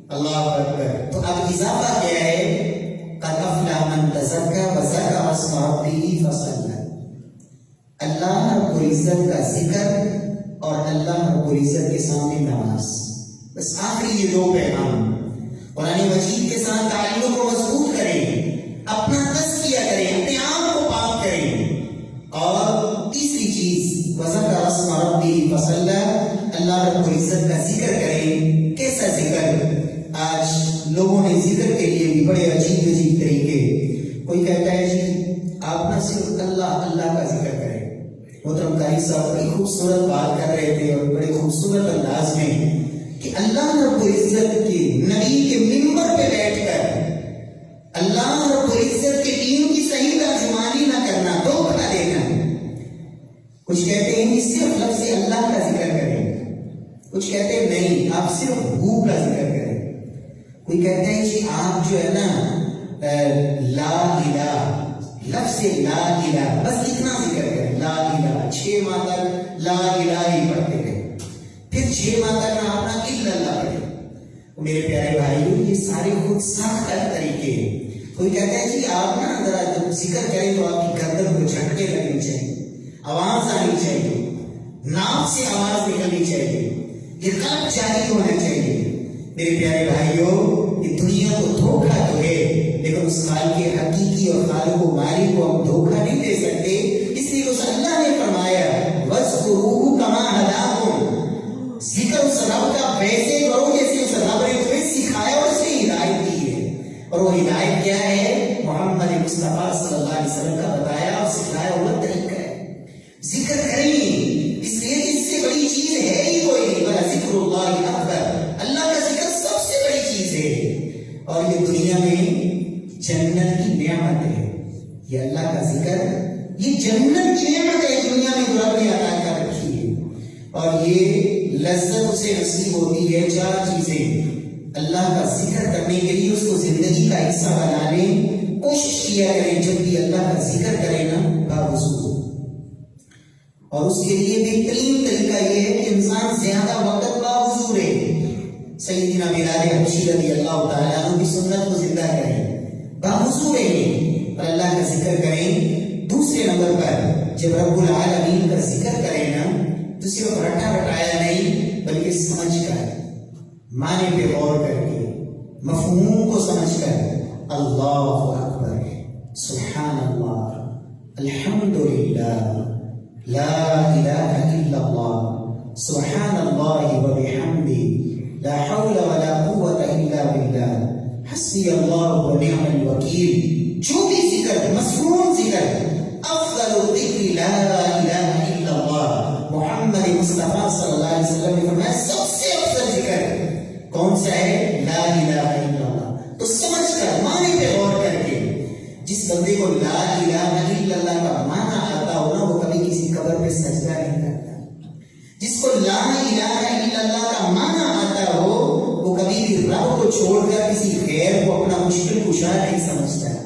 اللہ اکبر، تو اب اضافہ کیا ہے؟ قد افلح من تزکا وذکر اسم ربہ فصلی۔ اللہ رب العزت کا ذکر اور اللہ رب العزت کے سامنے نماز، بس آخری یہ دو پیغام۔ قرآن مجید کے ساتھ تعلق کو مضبوط کریں، اپنا تزکیہ کریں، اپنے آپ کو پاک کریں، اور تیسری چیز وذکر اسم ربہ فصلی، اللہ رب العزت کا ذکر کریں۔ کیسا ذکر؟ آج لوگوں نے ذکر کے لیے بھی بڑے عجیب عجیب طریقے، کوئی کہتا ہے جی آپ نہ صرف اللہ اللہ کا ذکر کریں۔ محترم قاری صاحب بڑی خوبصورت بات کر رہے تھے اور بڑے خوبصورت انداز میں کہ اللہ رب العزت کے نبی کے منبر پہ بیٹھ کر اللہ رب العزت کے دین کی صحیح ترجمانی نہ کرنا، دھوکہ دینا۔ کچھ کہتے ہیں کہ صرف لفظ اللہ کا ذکر کریں، کچھ کہتے ہیں نہیں آپ صرف ہو کا ذکر کریں۔ آپ جو ہے نا لا الہ، لفظ لا الہ بس اتنا ذکر کریں، لا الہ 6 ماہ تک لا الہ ہی پڑھتے رہے، پھر 6 ماہ تک نا اپنا الا اللہ پڑھے۔ میرے پیارے بھائیوں، یہ سارے خود ساختہ طریقے ہیں۔ کوئی کہتا ہے جی آپ نا ذرا جب ذکر کریں تو آپ کی گردن کو جھٹکے لگنی چاہیے، آواز آنی چاہیے، ناک سے آواز نکلنی چاہیے، یہ قلب جاری ہونا چاہیے۔ میرے پیارے بھائیوں، یہ دنیا کو دھوکہ تو ہے، لیکن اس خالق حقیقی اور خالق و مالک کو ہم دھوکہ نہیں دے سکتے۔ اس لیے اس اللہ نے فرمایا وَاذْكُرُوهُ كَمَا هَدَاكُمْ، ذکر اس رب کا ویسے کرو جیسے اس رب نے تمہیں سکھایا اور اسے ہدایت دی ہے۔ اور وہ ہدایت کیا ہے؟ محمد مصطفیٰ صلی اللہ علیہ وسلم کا بتایا اور سکھایا ہوا طریقہ ہے۔ ذکر کریں، اس لیے اس سے بڑی چیز ہے ہی کوئی نہیں، بلکہ ذکر اللہ اکبر، اللہ کا ذکر سب سے بڑی چیز ہے۔ اور یہ دنیا میں جنت کی نعمت ہے، یہ اللہ کا ذکر، یہ جنت کی نعمت ہے دنیا میں جو رب نے عطا کر رکھی ہے۔ اور یہ لذت اسے نصیب ہوتی ہے 4 چیزیں۔ اللہ کا ذکر کرنے کے لیے اس کو زندگی کا حصہ بنا لیں، کوشش کیا کریں جب بھی اللہ کا ذکر کریں نا باوضو۔ اور اس کے لیے بہترین طریقہ یہ ہے کہ انسان زیادہ وقت باوضو رہے۔ سیدنا بلال حبشی رضی اللہ تعالیٰ عنہ کی سنت کو زندہ کریں، باوضو رہیں اور اللہ کا ذکر کریں۔ دوسرے نمبر پر جب رب العالمین کا ذکر کریں نا تو صرف رٹا رٹایا نہیں بلکہ سمجھ کر، معنی پہ غور کر کے، مفہوم کو سمجھ کر اللہ اکبر، سبحان اللہ، الحمدللہ، لا الہ الا اللہ، سبحان اللہ وبحمدہ، لا حول ولا قوة الا باللہ، حسبی اللہ ونعم الوکیل۔ جو بھی ذکر، مصنون ذکر، افضل الذکر لا الہ الا اللہ، محمد مصطفیٰ صلی اللہ علیہ وسلم نے فرمایا سب سے افضل ذکر کون سا ہے؟ لا الہ الا اللہ۔ تو سمجھ کر، معنی پہ غور کر کے، جس بندے کو لا الہ الا اللہ کا معنی آتا ہو نا وہ کبھی کسی قبر پہ سجدہ نہیں کرتا۔ جس کو لا الہ الا اللہ کا معنی آتا ہو وہ کبھی بھی رب کو چھوڑ کر کسی غیر کو اپنا مشکل کشا نہیں سمجھتا ہے،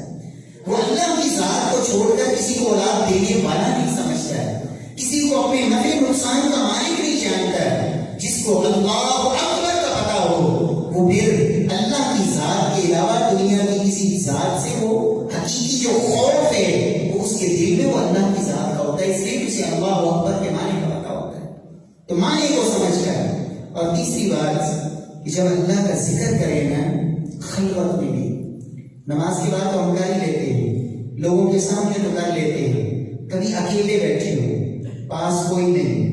وہ اللہ کی ذات کو چھوڑ کر کسی کو اولاد دینے والا نہیں سمجھتا ہے، کسی کو اپنے نفع نقصان کا مالک نہیں جانتا ہے۔ جس کو اللہ اکبر کا پتا ہو وہ پھر اللہ کی ذات کے علاوہ دنیا کی کسی ذات سے وہ حقیقی جو خوف ہے وہ اس کے دل میں وہ اللہ کی ذات کا ہوتا ہے، اس لیے اسے اللہ اکبر کے معنی کا پتا ہوتا ہے۔ تو معنی کو سمجھ کر۔ اور تیسری بات کہ جب اللہ کا ذکر کرے نا خلوت میں بھی، نماز کے بعد تو ہم کر ہی لیتے ہیں، لوگوں کے سامنے تو کر لیتے ہیں، کبھی اکیلے بیٹھے ہو، پاس کوئی نہیں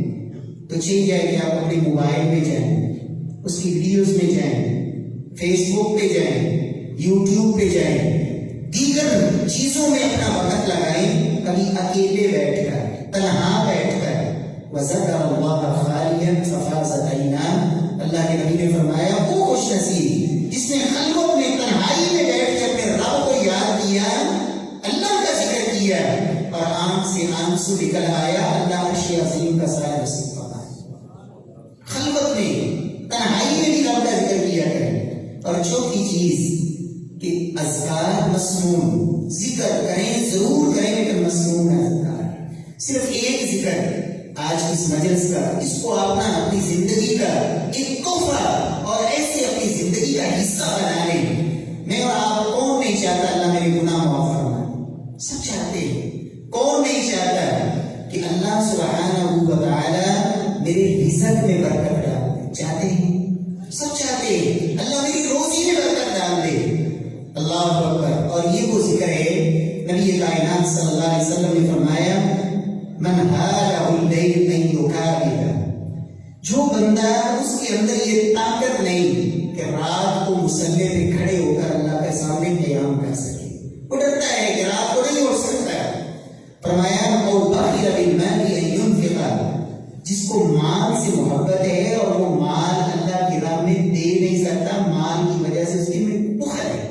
تو چاہیے جائے کہ آپ اپنے موبائل میں جائیں، اس کی ویڈیوز میں جائیں، فیس بک پہ جائیں، یوٹیوب پہ جائیں، دیگر چیزوں میں اپنا وقت لگائیں، کبھی اکیلے بیٹھ کر، تنہا بیٹھ کر۔ وَذَكَرَ اللَّهَ خَالِيًا فَفَازَتْ عَيْنَاهُ، اللہ کے نبی نے فرمایا وہ خوش نصیب جس نے خلوت میں تنہائی میں بیٹھ کر اپنے رب کو یاد کیا، اللہ کا ذکر کیا اور آنکھ سے آنسو نکل آیا، اللہ عرش عظیم کا سایہ نصیب فرمائے۔ خلوت میں، تنہائی میں بھی رب کا ذکر کیا کریں۔ اور چوتھی چیز کہ اذکار مسنون، ذکر کریں ضرور کریں لیکن مسنون اذکار، صرف ایک ذکر آج اس مجلس کا، اس کو آپ نا اپنی زندگی کا ایک تحفہ اور ایسے اپنی زندگی کا حصہ بنا لیں۔ میں اور آپ کون نہیں چاہتا اللہ میرے گناہ معاف فرمائے؟ سب چاہتے ہیں۔ کون نہیں چاہتا کہ اللہ سبحانہ و تعالی میرے رزق میں برکت ڈال دے؟ چاہتے ہیں، سب چاہتے ہیں اللہ میری روزی میں برکت ڈال دے۔ اللہ اکبر۔ اور یہ وہ ذکر ہے نبی کائنات صلی اللہ علیہ وسلم نے فرمایا من ہالہ اللیل ان یکابر، جو بندہ اس کے اندر یہ طاقت نہیں کہ رات کو مصلی پہ کھڑے ہو کر اللہ کے سامنے قیام کر سکے، وہ ڈرتا ہے کہ رات کو نہیں اٹھ سکتا، فرمایا اور بخل بالمال ان ينفق، جس کو مال سے محبت ہے اور وہ مال اللہ کی راہ میں دے نہیں سکتا، مال کی وجہ سے اس کے میں بخل ہے،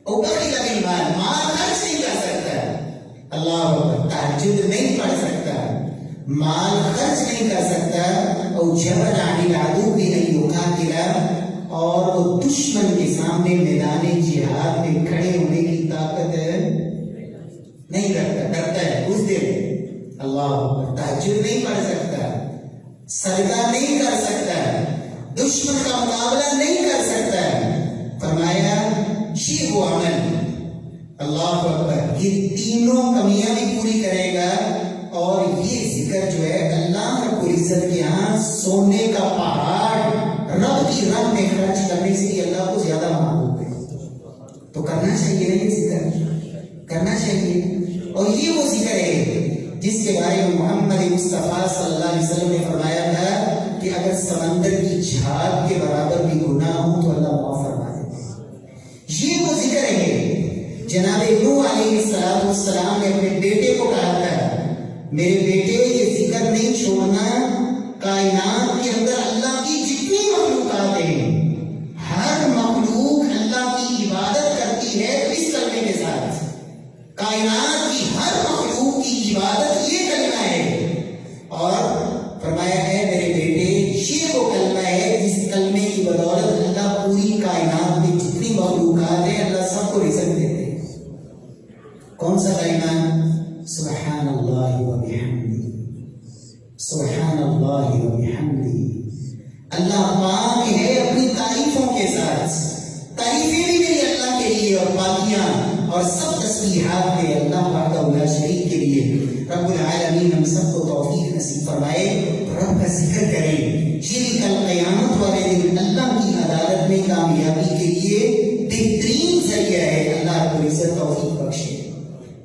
اور بخل بالمال، مال خرچ نہیں کر سکتا، اللہ اکبر، تہجد نہیں پڑھ سکتا، مال خرچ نہیں کر سکتا، اور جبل عن العدو ان یقاتل، اور وہ دشمن کے سامنے میدان جہاد میں کھڑے ہونے کی طاقت نہیں رکھتا، ڈرتا ہے اس دن اللہ اکبر، تہجد نہیں پڑھ سکتا، سجدہ نہیں کر سکتا، دشمن کا مقابلہ نہیں کر سکتا. فرمایا یہ وہ عمل اللہ اکبر یہ تینوں کمیاں بھی پوری کرے گا، اور یہ ذکر جو ہے اللہ رب العزت کے یہاں سونے کا پہاڑ رب کی رب میں خرچ کرنے سے بھی اللہ کو زیادہ محبوب ہے. تو کرنا چاہیے نا، یہ ذکر کرنا چاہیے. اور یہ وہ ذکر ہے جس کے بارے میں محمد مصطفیٰ صلی اللہ علیہ وسلم نے فرمایا تھا کہ اگر سمندر کی جھاگ کے برابر بھی گناہ ہو تو اللہ معاف فرما دیتا. یہ وہ ذکر ہے جناب نوح علیہ السلام نے اپنے بیٹے کو کہا تھا میرے بیٹے یہ ذکر نہیں چھوڑنا، کائنات کے اندر اللہ کی جتنی مخلوقات ہیں ہر مخلوق اللہ کی عبادت کرتی ہے اس کلمے کے ساتھ. کائنات کی ہر مخلوق کی عبادت یہ کلمہ ہے. اور فرمایا ہے میرے بیٹے یہ وہ کلمہ ہے جس کلمے کی بدولت اللہ پوری کائنات میں جتنی مخلوقات ہیں اللہ سب کو رزق دیتے ہیں. کون سا کلمہ؟ سبحان اللہ و بحمدہ، سبحان اللہ و بحمدہ. اللہ پاک ہے اپنی تعریفوں کے ساتھ، تعریفیں بھی میری اللہ کے لیے اور پاکیاں اور سب تسبیحات میں اللہ وحدہ لا شریک کے لیے. رب العالمین ہم سب کو توفیق نصیب فرمائے، رب کا ذکر کریں. یہ بھی کل قیامت والے دن اللہ کی عدالت میں کامیابی کے لیے بہترین ذریعہ ہے. اللہ رب العزت توفیق بخشے.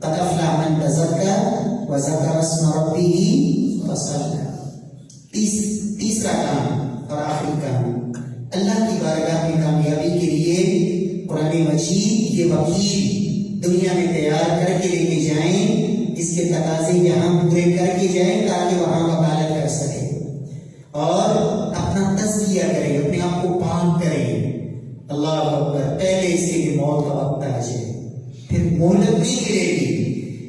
قد افلح من تزکا وذکر اسم ربہ فصلی. تیسرا کام اور آخری کام اللہ کی بارگاہ میں کامیابی کے لیے قرآن مجید یہ وکیل دنیا میں تیار کر کے لے کے جائیں، اس کے تقاضے یہاں پورے کر کے جائیں تاکہ وہاں وکالت کر سکے اور اپنا تزکیہ کریں، اپنے آپ کو پاک کریں. اللہ اکبر. پہلے اس کے موت کا وقت آ جائے، پھر مہلت نہیں ملے گی.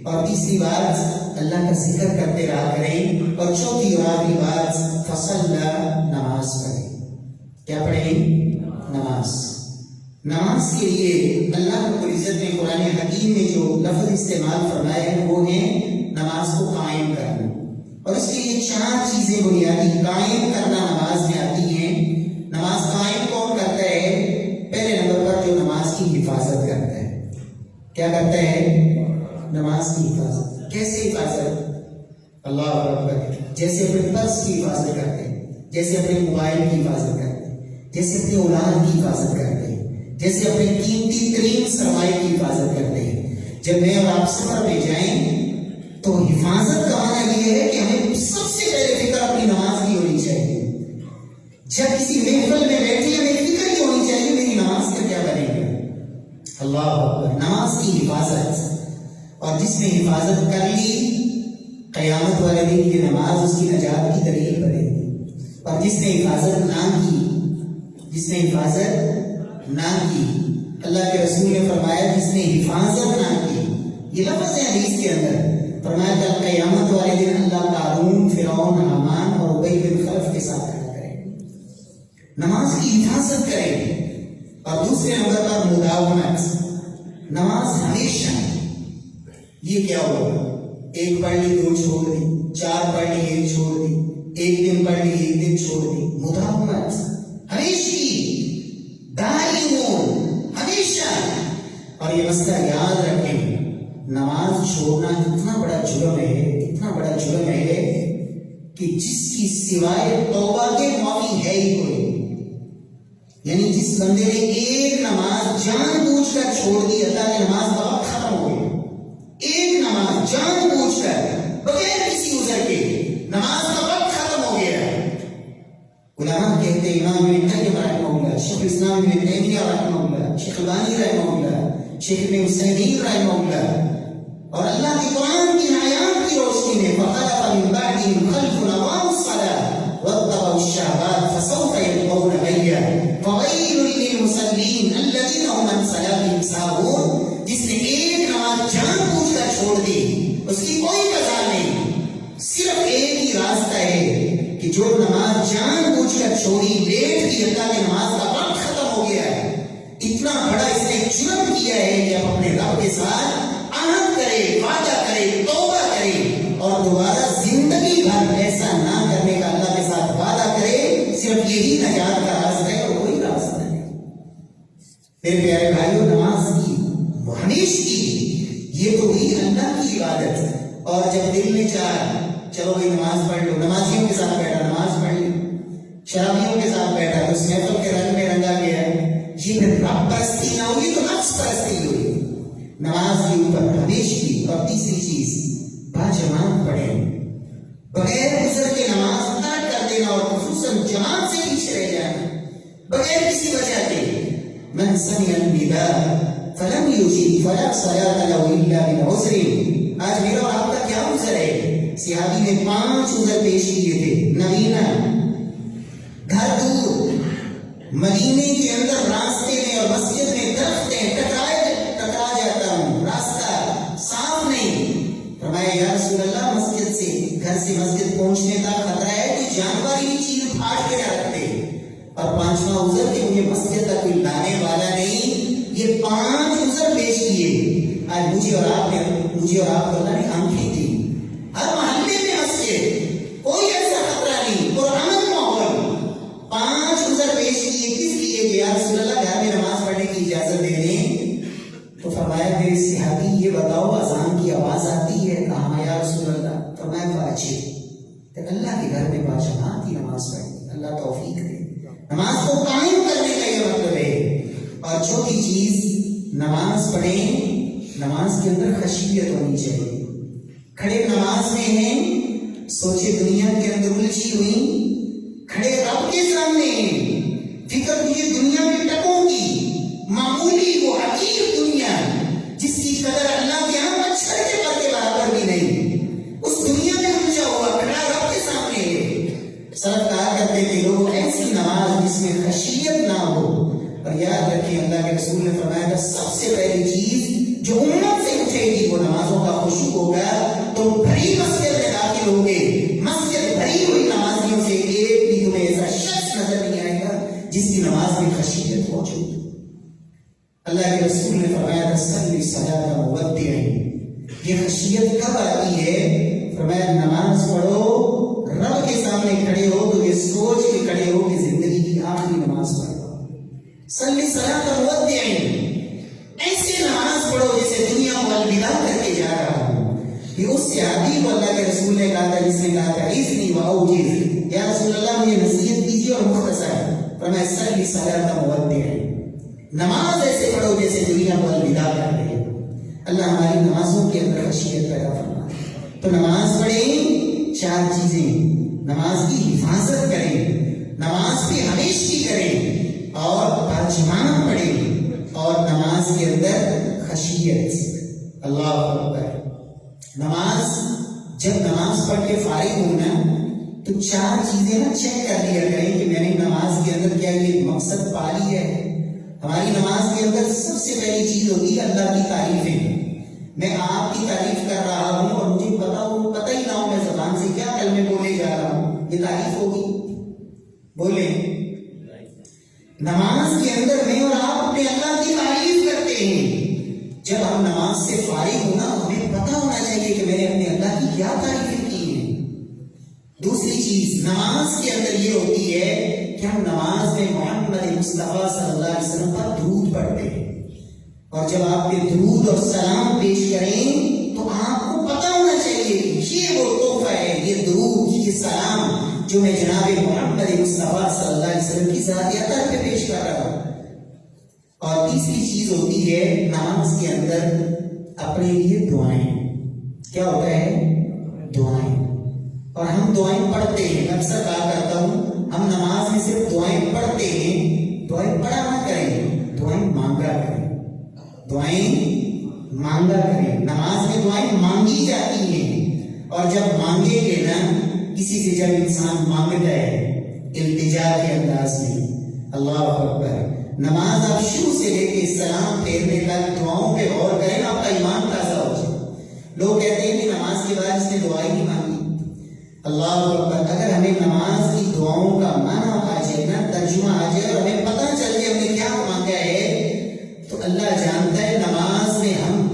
اور تیسری بات اللہ کا ذکر کرتے رہا کریں. اور چوتھی اور آخری بات فصلہ، نماز پڑھیں. کیا پڑھیں؟ نماز. نماز کے لیے اللہ رب العزت نے قرآن حکیم میں جو لفظ استعمال فرمائے ہیں وہ ہیں نماز کو قائم کرنا. اور اس کے لیے 4 چیزیں بنیادی قائم کرنا نماز میں آتی ہیں. نماز قائم کون کرتا ہے؟ پہلے نمبر پر جو نماز کی حفاظت کرتا ہے. کیا کرتا ہے؟ نماز کی حفاظت. کیسے حفاظت؟ اللہ اکبر. جیسے اپنے پرس کی حفاظت کرتے ہیں، جیسے اپنے موبائل کی حفاظت کرتے ہیں، جیسے اپنے اولاد کی حفاظت کرتے ہیں، جیسے اپنے قیمتی ترین سرمایہ کی حفاظت کرتے ہیں. جب میں اور آپ سفر میں جائیں تو حفاظت کا معنی یہ ہے کہ ہمیں سب سے پہلے فکر اپنی نماز کی ہونی چاہیے. جب کسی محفل میں بیٹھے ہمیں فکر یہ ہونی چاہیے میری نماز کا کیا بنے گا. اللہ اکبر. نماز کی حفاظت. اور جس نے حفاظت کر لی قیامت والے دن یہ نماز اس کی نجات کی دلیل بنے گی. اور جس نے حفاظت نہ کی، جس نے حفاظت نہ کی، اللہ کے رسول نے فرمایا جس نے حفاظت نہ کی، یہ لفظ ہے حدیث کے اندر، فرمایا کہ قیامت والے دن اللہ قارون، فرعون، حامان اور ابی بن خلف کے ساتھ کھڑا کرے. نماز کی حفاظت کرے. اور دوسرے نمبر پر مداومت. نماز ہمیشہ. یہ کیا ہوگا؟ 1 پڑھ لی 2 چھوڑ دی، 4 پڑھ لی 1 چھوڑ دی، 1 دن پڑھ لی 1 دن چھوڑ دی. مداومت ہمیشہ، دائم، ہمیشہ. اور یہ مسئلہ یاد رکھیں، نماز چھوڑنا اتنا بڑا جرم ہے، اتنا بڑا جرم ہے کہ جس کی سوائے توبہ کے معافی ہے ہی کوئی. یعنی جس بندے نے ایک نماز جان بوجھ کر چھوڑ دی، اللہ نے نماز کا وقت ختم ہو گیا. ایک نماز جان بوجھ کر بغیر کسی عذر کے نماز کا وقت ختم ہو گیا. علماء کہتے ہیں، امام ابن قیم رحمہ اللہ، شیخ الاسلام ابن تیمیہ رحمہ اللہ، شیخ البانی رحمہ اللہ، شیخ ابن عثیمین رحمہ اللہ، اور اللہ کی قرآن کی آیات کی روشنی میں فخلف من بعدهم خلف اضاعوا الصلاة واتبعوا الشهوات فسوف يلقون غيا فويل للمصلين الذين هم عن صلاتهم ساهون. جس نے ایک نماز جان بوجھ کر چھوڑ دی اس کی کوئی قضا نہیں. صرف ایک ہی راستہ ہے کہ جو نماز جان بوجھ کر چھوڑی، لیٹ کی، اللہ کی نماز کا وقت ہو گیا ہے، اتنا بڑا اس نے جرم کیا ہے کہ اب اپنے رب کے ساتھ عہد کرے، وعدہ کرے، توبہ کرے اور دوبارہ زندگی بھر ایسا نہ کرنے کا اللہ کے ساتھ وعدہ کرے، صرف یہی نجات کا راستہ ہے اور کوئی راستہ نہیں۔ میرے پیارے بھائیوں، نماز کی ہمیشہ کی یہ تو ہوئی اللہ کی عبادت، اور جب دل نے چاہا چلو بھائی نماز پڑھ لو، نمازیوں کے ساتھ بیٹھا نماز پڑھ لی، شرابیوں کے ساتھ بیٹھا تو اس محفل کے رنگ میں رنگا گیا، یہ پھر رب پرستی نہ ہوئی تو نفس پرستی ہوئی۔ نماز کے اوپر ہمیشہ کی، اور تیسری چیز باجماعت پڑھیں، بغیر عذر کے نماز ترک کر دینا اور خصوصاً جماعت سے پیچھے رہ جانا بغیر کسی وجہ کے۔ من سمع النداء فلم یجب فلا صلاۃ له الا بعذر۔ آج میرا اور آپ کا کیا عذر ہے؟ صحابی نے 5 عذر پیش کیے تھے۔ نوینا، گھر دور، مدینے کے اندر راستے میں اور مسجد میں درخت ہیں، ٹکرا جاتا ہوں، راستہ صاف نہیں۔ فرمایا یا رسول اللہ مسجد سے، گھر سے مسجد پہنچنے کا خطرہ ہے، کوئی جانور ہی چیز پھاڑ کے نہ رکھتے۔ اور 5واں عذر کہ مجھے مسجد تک کوئی لانے والا نہیں۔ یہ 5 عذر پیش کیے۔ آج مجھے اور آپ کو اللہ نے آنکھیں دی، ہر محلے میں مسجد، کوئی ایسا خطرہ نہیں، پرامن ماحول، 5 عذر پیش کیے۔ کس لیے کہ یا رسول اللہ گھر میں نماز پڑھنے کی اجازت دے دیں؟ تو فرمایا میرے صحابی یہ بتاؤ اذان کی آواز آتی ہے؟ کہا یا رسول اللہ۔ فرمایا واجب، تو اللہ کے گھر میں باجماعت کی نماز پڑھیں، اللہ توفیق دے۔ نماز کو قائم کرنے کا یہ مطلب ہے۔ اور چوتھی چیز، نماز پڑھیں، نماز کے اندر خشیت ہونی چاہیے۔ کھڑے نماز میں ہیں، سوچے دنیا کے اندر الجھی ہوئی، کھڑے رب کے سامنے ہیں، فکر مجھے دنیا میں ٹکوں کی، معمولی وہ حقیر دنیا جس کی قدر اللہ کے ہاں مچھر کے پر کے برابر بھی نہیں، اس دنیا میں الجھا ہوا کھڑا رب کے سامنے ہے۔ سلف کہا کرتے تھے لوگ ایسی نماز جس میں خشیت نہ ہو۔ اور یاد رکھیں اللہ کے رسول نے فرمایا تھا سب سے پہلی چیز جو امت سے اٹھے گی وہ نمازوں کا خشوع ہوگا۔ تو بھری مسجد میں داخل ہوگے، مسجد بھری ہوئی نمازیوں سے ایک بھی تمہیں ایسا شخص نظر نہیں آئے گا جس کی نماز میں خشیت موجود۔ اللہ کے رسول نے فرمایا تھا صلی صلاۃ مودع۔ یہ خشیت کب آتی ہے؟ فرمایا نماز پڑھو، رب کے سامنے کھڑے ہو تو یہ سوچ کے کھڑے ہو کہ زندگی کی آخری نماز پڑھو۔ صلی صلاۃ مودع، ایسے نماز پڑھو جیسے دنیا کو الوداع کر کے جا رہا ہوں۔ یہ اس صحابی کو اللہ کے رسول نے کہا تھا جس نے کہا تھا اذنی واوجز، یا رسول اللہ مجھے نصیحت کیجیے اور مختصر۔ فرمایا صلی صلاۃ مودع، نماز ایسے پڑھو جیسے دنیا کو الوداع کر رہے ہیں۔ اللہ ہماری نمازوں کے اندر خشیت پیدا فرمائے۔ تو نماز پڑھیں، 4 چیزیں، نماز کی حفاظت کریں، نماز پہ ہمیشگی کریں، اور باجماعت پڑھیں، اور نماز کے اندر خشیت۔ اللہ اکبر۔ جب نماز پڑھ کے فارغ ہونا تو 4 چیزیں نا چیک کر لیا کریں کہ میں نے نماز کے اندر کیا یہ مقصد پا لی ہے۔ ہماری نماز کے اندر سب سے پہلی چیز ہوگی اللہ کی تعریفیں۔ میں آپ کی تعریف کر رہا ہوں اور مجھے پتہ ہی نہ ہو میں زبان سے کیا کلمے بولے جا رہا ہوں، یہ تعریف ہوگی؟ بولیں۔ نماز کے اندر میں اور آپ اپنے اللہ کی تعریف کرتے ہیں۔ جب ہم نماز سے فارغ ہونا ہمیں پتہ ہونا چاہیے کہ میں نے اپنے اللہ کی کیا تعریفیں کی ہیں۔ دوسری چیز نماز کے اندر یہ ہوتی ہے کہ ہم نماز میں محمد مصطفیٰ صلی اللہ علیہ وسلم پر درود پڑھتے ہیں، اور جب آپ پہ درود اور سلام پیش کریں تو آپ کو پتہ ہونا چاہیے کہ یہ وہ تحفہ ہے، یہ درود، یہ سلام جو میں جناب محمد مصطفیٰ صلی اللہ علیہ وسلم کی ذات اطہر پہ پیش کر رہا ہوں۔ اور تیسری چیز ہوتی ہے نماز کے اندر اپنے لیے دعائیں۔ کیا ہوتا ہے؟ دعائیں۔ اور ہم دعائیں پڑھتے ہیں، میں اکثر کہا کرتا ہوں ہم نماز میں صرف دعائیں پڑھتے ہیں، دعائیں پڑھا نہ کریں، دعائیں مانگا کریں، دعائیں مانگا کریں۔ نماز میں دعائیں مانگی جاتی ہیں، اور جب مانگیں گے نا کسی سے، جب انسان مانگتا ہے التجا کے انداز میں، اللہ اکبر، نماز آپ شروع سے لے کے سلام پھیرنے تک دعاؤں پہ غور کریں، آپ کا ایمان تازہ ہو جائے۔ لوگ کہتے ہیں کہ نماز کے بعد اس نے دعائیں نہیں مانگی۔ اللہ اکبر، اگر ہمیں نماز کی دعاؤں کا معنی آ جائے نا، ترجمہ آ جائے اور ہمیں پتہ چل جائے ہم نے کیا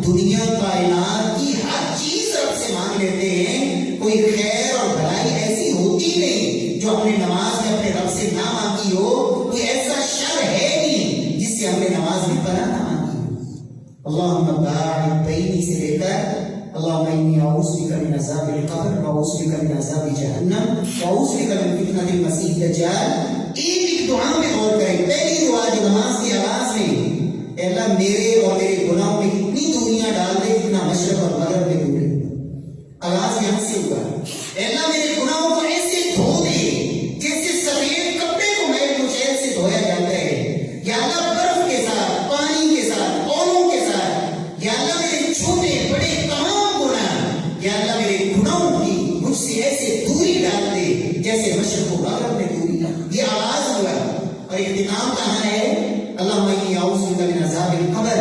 دنیا کائنات کی ہر چیز رب سے مانگ لیتے ہیں، کوئی خیر اور بھلائی ایسی ہوتی نہیں جو ہم نے نماز میں اپنے رب سے نہ مانگی ہو، کوئی ایسا شر ہے نہیں جس سے ہم نے نماز میں پناہ نہ مانگی ہو۔ اللہم باعد بینی سے لے کر اللہم انی اعوذ بک من عذاب القبر واعوذ بک من عذاب جہنم واعوذ بک من فتنۃ المسیح الدجال۔ ایک دعا میں غور کریں۔ پہلی دعا جو نماز کی آغاز میں، اے اللہ میرے اور میرے گناہوں میں اتنی دوریاں ڈال دے جتنا مشرق اور مغرب میں دوری۔ آغاز یہاں سے ہوا، اے اللہ میرے گناہوں کو ایسے دھو دے جیسے سفید کپڑے کو میل کچیل سے دھویا جاتا ہے، یا اللہ برف کے ساتھ، پانی کے ساتھ، اولوں کے ساتھ، یا اللہ میرے چھوٹے بڑے تمام گناہ، یا اللہ میرے گناہوں کی مجھ سے ایسے دوری ڈال دے جیسے مشرق و مغرب میں دوری۔ یہ آغاز ہوا، اور اختتام کہاں ہے؟ اللہم انی اعوذ بک من عذاب القبر،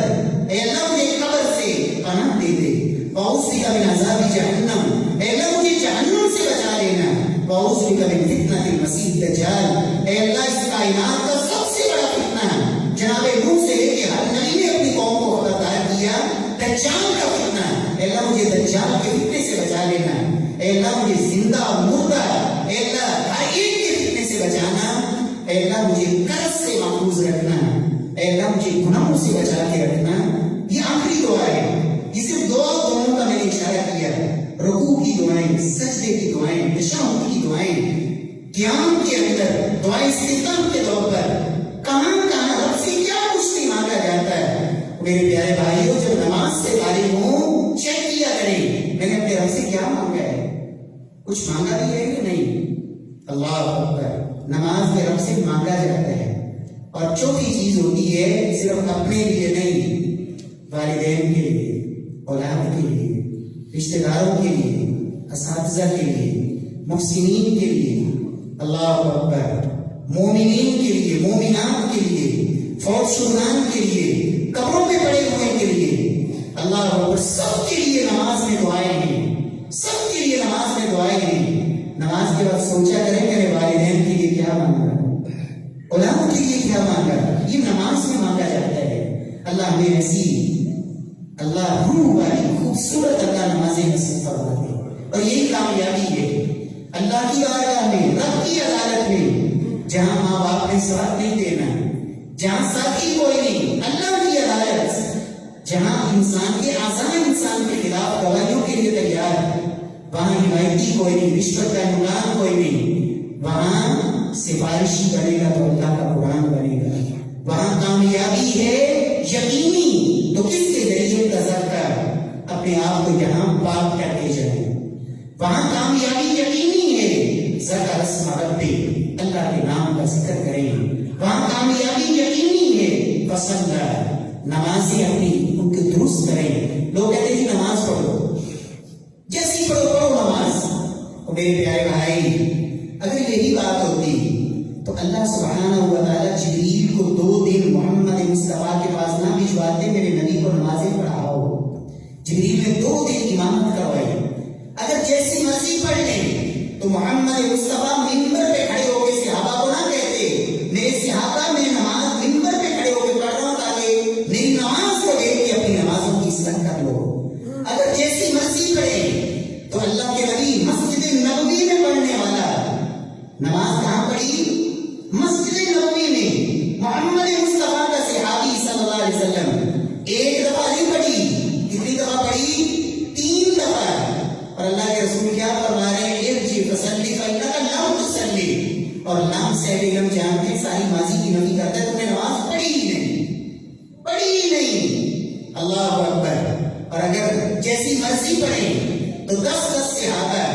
اے اللہ مجھے قبر سے پناہ دے دے، واعوذ بک من عذاب جہنم، اے اللہ مجھے جہنم سے بچا لینا، واعوذ بک من فتنۃ المسیح الدجال، اے اللہ اس کائنات کا سب سے بڑا فتنہ جناب نوح سے لے کے ہر نبی نے اپنی قوم کو خبردار کیا، دجال کا فتنہ، اے اللہ مجھے دجال کے فتنے سے بچا لینا، اے اللہ مجھے زندہ مردہ، اے اللہ ہر ایک کے فتنے سے بچانا، اے اللہ مجھے قرض سے محفوظ رکھنا، اے اللہ مجھے گناہوں سے بچا کے رکھنا۔ یہ آخری دعا ہے، یہ صرف دعاؤں کا میں نے اشارہ کیا ہے، رکوع کی دعائیں، سجدے کی دعائیں، تشہد کی دعائیں، قیام کے اندر دعائیں استفتاح کے طور پر کہاں کہاں رب سے کیا کچھ نہیں مانگا جاتا ہے۔ میرے پیارے بھائیوں، جب نماز سے فارغ ہوں چیک کیا کریں میں نے اپنے رب سے کیا مانگا ہے، کچھ مانگا بھی ہے کہ نہیں۔ اللہ اکبر، نماز میں رب سے مانگا جاتا ہے۔ اور چوتھی چیز ہوتی ہے صرف اپنے لیے نہیں، والدین کے لیے، اولاد کے لیے، رشتہ داروں کے لیے، اساتذہ کے لیے، محسنین کے لیے، اللہ اکبر، مومنین کے لیے، مومنات کے لیے، فوت شدگان کے لیے، قبروں پہ پڑے ہوئے کے لیے، اللہ اکبر، سب کے لیے نماز میں دعائیں ہیں، سب کے لیے نماز میں دعائیں ہیں۔ نماز کے بعد سوچا کریں میرے والدین کے لیے کیا مانگا، اولاد کے لیے کیا مانگا، یہ نماز میں مانگا جاتا ہے۔ اللہ ہمیں نصیب، اللہ روح والی خوبصورت اللہ نمازیں نصیب فرما دے، اور یہی کامیابی ہے اللہ کی بارگاہ میں، رب کی عدالت میں، جہاں ماں باپ نے ساتھ نہیں دینا، جہاں ساتھی کوئی نہیں، اللہ کی عدالت، جہاں انسان کے اعضاء انسان کے خلاف گواہیوں کے لیے تیار ہے، وہاں حمایتی کوئی نہیں، رشوت کا امکان کوئی نہیں، وہاں سفارشی بنے گا تو اللہ کا قرآن بنے گا، وہاں کامیابی ہے یقینی تو کس کے ذریعے تذکر، اپنے آپ کو یہاں پاک کر کے جائیں، وہاں کامیابی یقینی ہے ذکر اسم ربی، اللہ کے نام کا ذکر کریں، وہاں کامیابی یقینی ہے فصلہ، نمازیں اپنی ان کو درست کریں۔ لوگ کہتے ہیں نماز پڑھو، جیسی پڑھو نماز۔ اور میرے پیارے بھائی، اگر یہی بات ہوتی تو اللہ سبحانہ و تعالیٰ جبریل کو 2 دن محمد مصطفیٰ کے پاس نہ بھجواتے، میرے نبی کو نمازیں پڑھاؤ۔ جبریل نے 2 دن امامت کروائی۔ اگر جیسی مرضی پڑھ لیں تو محمد مصطفیٰ منبر پہ کھڑے ہو کے صحابہ کو نہ کہتے میرے صحابہ میں نماز منبر پہ کھڑے ہو کے پڑھ رہا ہوں تاکہ میری نماز کو دیکھ کے اپنی نمازوں کی اصلاح کر لو۔ اگر جیسی مرضی پڑھے تو اللہ کے نبی مسجد نبوی میں پڑھنے والا نماز کہاں پڑھی؟ مسجد نبوی میں۔ محمد مصطفیٰ کا صحابی صلی اللہ علیہ وسلم 1 دفعہ نہیں پڑھی، کتنی دفعہ پڑھی؟ 3 دفعہ۔ اور اللہ کے رسول کیا فرما رہے ہیں؟ ارجع فصلی فإنک لم تصلی، اور لم سے ہم جانتے ہیں ساری ماضی کی نفی کرتا ہے، تم نے نماز پڑھی ہی نہیں، پڑھی ہی نہیں۔ اللہ اکبر۔ اور اگر جیسی مرضی پڑھیں تو 10 صحابہ،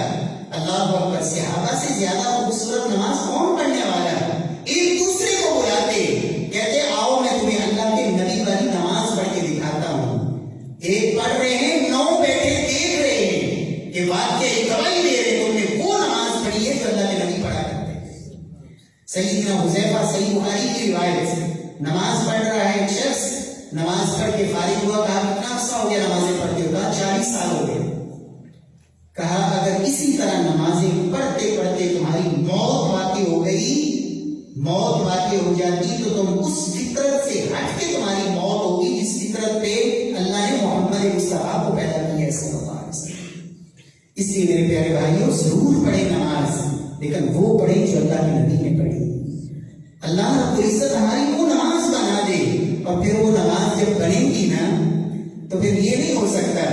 اللہ اکبر، صحابہ سے زیادہ خوبصورت نماز کون پڑھنے والا ہے؟ ایک دوسرے کو بلاتے، کہتے آؤ میں تمہیں اللہ کے نبی والی نماز پڑھ کے دکھاتا ہوں۔ ایک پڑھ رہے ہیں، 9 بیٹھے دیکھ رہے ہیں کہ واقعی گواہی دے رہے تم نے وہ نماز پڑھی ہے جو اللہ کے نبی پڑھا کرتے ہیں۔ سیدنا حذیفہ، صحیح بخاری کی روایت، نماز پڑھ رہا ہے ایک شخص، نماز پڑھ کے فارغ ہوا، کہا کتنا عرصہ ہو گیا نمازیں پڑھتے ہو؟ کہا 40 سال ہو گئے۔ کہا اگر اسی طرح نمازیں پڑھتے پڑھتے تمہاری موت واقع ہو گئی، موت واقع ہو جاتی تو تم اس فطرت سے ہٹ کے تمہاری موت ہوگی جس فطرت پہ اللہ نے محمد محمد مصطفیٰ کو پیدا کیا ہے صلی اللہ علیہ وسلم۔ اس لیے میرے پیارے بھائیوں ضرور پڑھیں نماز، لیکن وہ پڑھیں جو اللہ کے نبی نے پڑھی۔ اللہ رب العزت ہماری وہ نماز بنا دے، اور پھر وہ نماز جب بنے گی نا تو پھر یہ نہیں ہو سکتا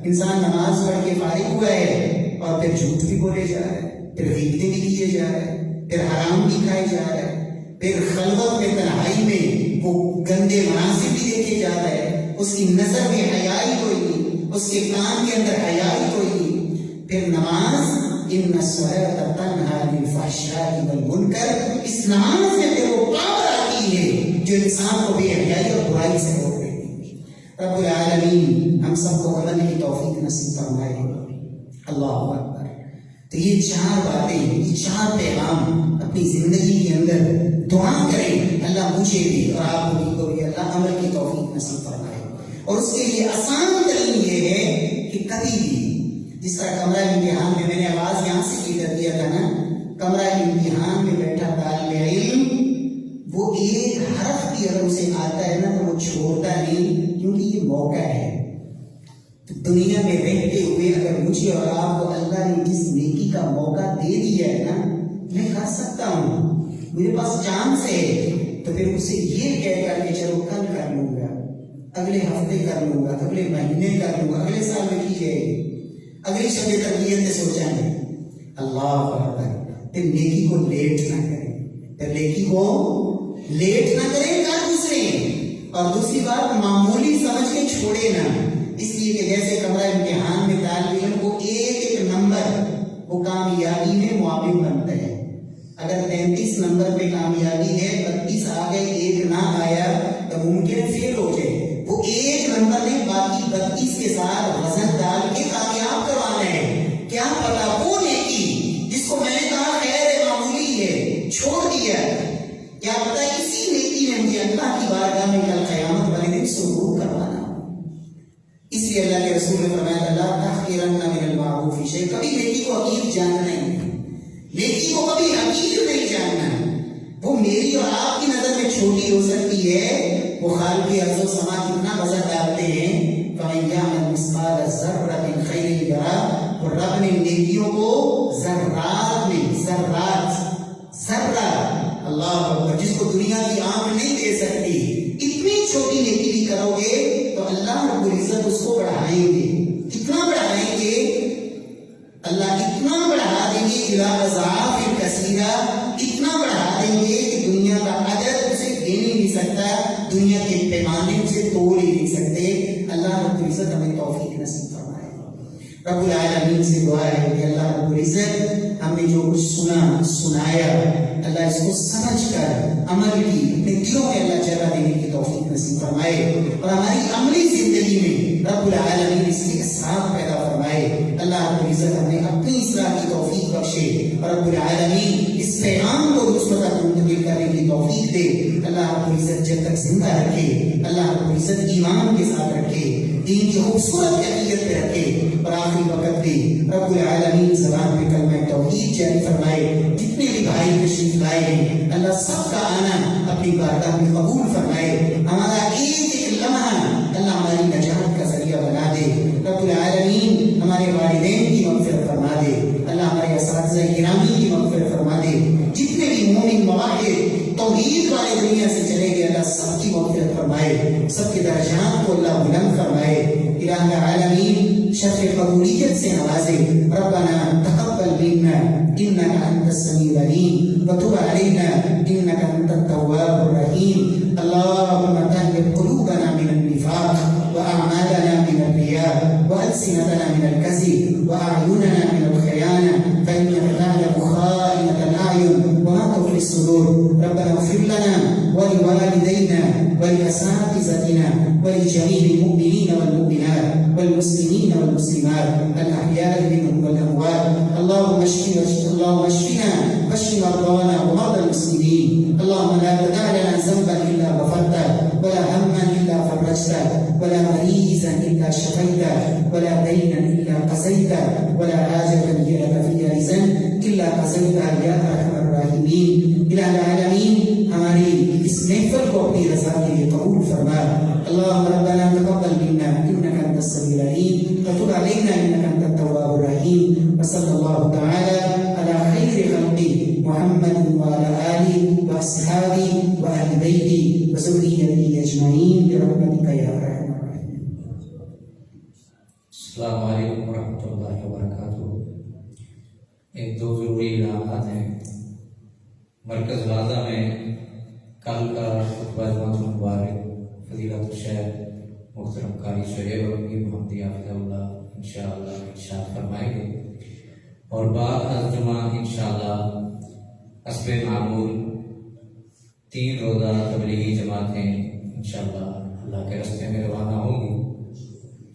انسان نماز پڑھ کے فارغ ہوا ہے اور پھر جھوٹ بھی بولے جا رہا ہے، پھر غیبتیں بھی کیے جا رہے ہیں، پھر حرام بھی کھائے جا رہے ہیں، پھر خلوت میں تنہائی میں وہ گندے مناظر بھی دیکھے جا رہے ہیں، اس کی نظر میں حیائی کوئی نہیں، اس کے کان کے اندر حیائی کوئی نہیں۔ پھر نماز ان الصلاۃ تنہی عن الفحشاء والمنکر، اس نماز میں پھر وہ پاور آتی ہے جو انسان کو بے حیائی اور برائی سے روک دیتی ہے۔ رب العالمین ہم سب کو عمل کی توفیق نصیب فرمائے، اللہ اکبر۔ تو یہ چار باتیں، یہ چار پیغام اپنی زندگی کے اندر دعا کریں اللہ مجھے بھی اور آپ کو بھی اللہ عمل کی توفیق نصیب فرمائے۔ اور اس کے لیے آسان ترین یہ ہے کہ کبھی بھی جس طرح کمرہ امتحان میں نے آواز یہاں سے کی کر دیا تھا نا، کمرہ امتحان میں بیٹھا طالب علم وہ ایک حرف بھی اگر اسے آتا ہے نا تو وہ چھوڑتا نہیں، کیونکہ یہ موقع ہے۔ دنیا میں رہتے ہوئے اگر مجھے اور آپ کو اللہ نے جس نیکی کا موقع دے دیا ہے نا، میں کر سکتا ہوں، میرے پاس چانس ہے، تو پھر اسے یہ کہہ کر کے چلو کل کر لوں گا، اگلے ہفتے کر لوں گا، اگلے مہینے کر لوں گا، اگلے سال میں کی جائے گی، اگلی شب تربیت سے سوچیں گے۔ اللہ اکبر۔ پھر نیکی کو لیٹ نہ کریں، پھر نیکی کو لیٹ نہ کریں، کر گزریں۔ اور دوسری بات معمولی سمجھ کے چھوڑے نہ، اس لیے کہ جیسے کمرہ امتحان میں طالب علم کو ایک ایک نمبر وہ کامیابی میں معاون بنتا ہے۔ اگر 33 نمبر پہ کامیابی ہے، 32 آ گئے، ایک نہ آیا تو ممکن فیل ہو جائے۔ وہ ایک نمبر نے باقی 32 کے ساتھ وزن ڈال کے کامیاب کروانا ہے۔ کیا پتا وہ نیکی جس کو میں نے کہا خیر معمولی ہے چھوڑ دیا، کیا پتا اسی نیکی نے مجھے اللہ کی بارگاہ میں کل قیامت والے دن سرور کروانا۔ اس لیے اللہ کے رسول نے فرمایا لا تحقرن من المعروف شیئا، کبھی نیکی کو حقیر جاننا نہیں، نیکی کو کبھی حقیر نہیں جاننا۔ وہ میری اور آپ کی نظر میں چھوٹی ہو سکتی ہے، وہ خالق ارض و سما کتنا وزن ڈالتے ہیں، فمن یعمل مثقال ذرۃ خیرا یرہ، اور رب نے نیکیوں کو ذرات میں، ذرات، ذرہ، اللہ اکبر، جس کو دنیا کی آنکھ نہیں دے سکتی، اتنی چھوٹی نیکی بھی کرو گے تو اللہ رب العزت اس کو بڑھائیں گے۔ کتنا بڑھائیں گے؟ اللہ اتنا بڑھا دیں گے الی اضعاف کثیرہ، اتنا بڑھا دیں گے کہ دنیا کا عدد اسے دے نہیں سکتا، دنیا کے پیمانے اسے توڑ ہی نہیں سکتے۔ اللہ رب العزت ہمیں توفیق نصیب فرمائے۔ رب العالمین سے دعا ہے کہ اللہ رب العزت ہم نے جو کچھ سنایا اللہ اس کو سمجھ کر عمل کی اپنے دلوں میں اللہ جگہ دینے کی توفیق نصیب فرمائے، اور ہماری عملی زندگی میں رب العالمین اس کے اثرات پیدا فرمائے۔ اللہ رب العزت ہمیں اپنی اصلاح کی توفیق بخشے، اور رب العالمین اس پیغام کو دوسروں تک منتقل کرنے کی توفیق دے۔ اللہ رب العزت جب تک زندہ رکھے، اللہ رب العزت ایمان کے ساتھ رکھے، دین کی خوبصورت حقیقت پہ رکھے، اور آخری وقت بھی رب العالمین زبان پہ کلمہ توحید جاری فرمائے۔ جتنے بھی بھائی تشریف لائے ہیں اللہ سب کا آنا اپنی بارگاہ میں قبول فرمائے۔ ہمارا ایک ایک لمحہ اللہ ہماری نجات کا ذریعہ بنا دے۔ رب العالمین ہمارے والدین کی مغفرت فرما دے، اللہ ہمارے اساتذہ گرامی کی مغفرت فرما دے۔ جتنے بھی مومن مواحد توحید والے دنیا سے چلے گئے اللہ سب کی مغفرت فرمائے، سب کے درجات کو اللہ بلند فرمائے۔ الہ العالمین شرف قبولیت سے نوازے۔ ربنا تقبل منا انك انت السميع العليم وتب علينا انك انت التواب الرحيم۔ اللهم طهر قلوبنا من النفاق واعمالنا من الرياء والسنتنا من الكذب واعيننا من الخيانه فانك تعلم خائنة الاعين وما تخفي الصدور۔ ربنا اغفر لنا ولوالدينا ولاساتذتنا ولجميع المؤمنين والمؤمنات والمسلمين والمسلمات الاحياء منهم والاموات۔ اللهم اشفنا واشف مرضانا ومرضى المسلمين۔ اللهم لا تدع لنا ذنبا الا غفرته، ولا هما الا فرجته، ولا مريضا الا شفيته، ولا دينا الا قضيته، ولا حاجة هي لك فيها رضا الا قضيتها يا ارحم الراحمين۔ الہ العالمین ہماری اس محفل کو اپنی رضا کے لیے قبول فرما۔ اللهم ربنا تقبل منا انك انت السميع العليم وتب علينا إنك أنت التواب الرحيم وصلى الله تعالى على خير خلقه محمد وعلى آله وأصحابه وأهل بيته وذريته أجمعين برحمتك يا أرحم الراحمين. السلام علیکم ورحمۃ اللہ وبرکاتہ. ایک دو ضروری اعلانات ہیں. مرکز غازہ میں کل کا خطبہ جماعت المبارک فضیلت الشیخ محترم قاری شعیب امیر محمدی حافظ اللہ انشاءاللہ ارشاد فرمائیں گے، اور بعد از جمعہ انشاءاللہ حسب معمول 3 روزہ تبلیغی جماعتیں انشاءاللہ اللہ کے راستے میں روانہ ہوں گی.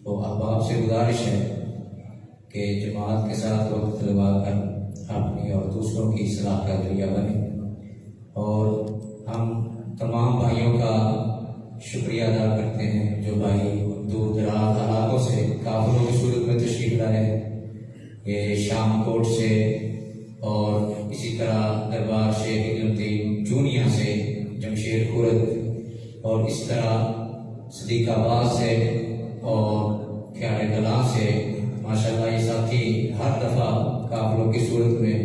تو احباب سے گزارش ہے کہ جماعت کے ساتھ وقت لگا کر اپنی اور دوسروں کی اصلاح کا ذریعہ بنے، اور ہم تمام بھائیوں کا شکریہ ادا کرتے ہیں جو بھائی دور دراز علاقوں سے کافروں کی صورت میں تشریف لائے، یہ شام کوٹ سے اور اسی طرح دربار شیخ الدین چونیا سے، جمشید خورد اور اس طرح صدیق آباد سے اور کھیارے کلاں سے. ماشاءاللہ یہ ساتھی ہر دفعہ کافروں کی صورت میں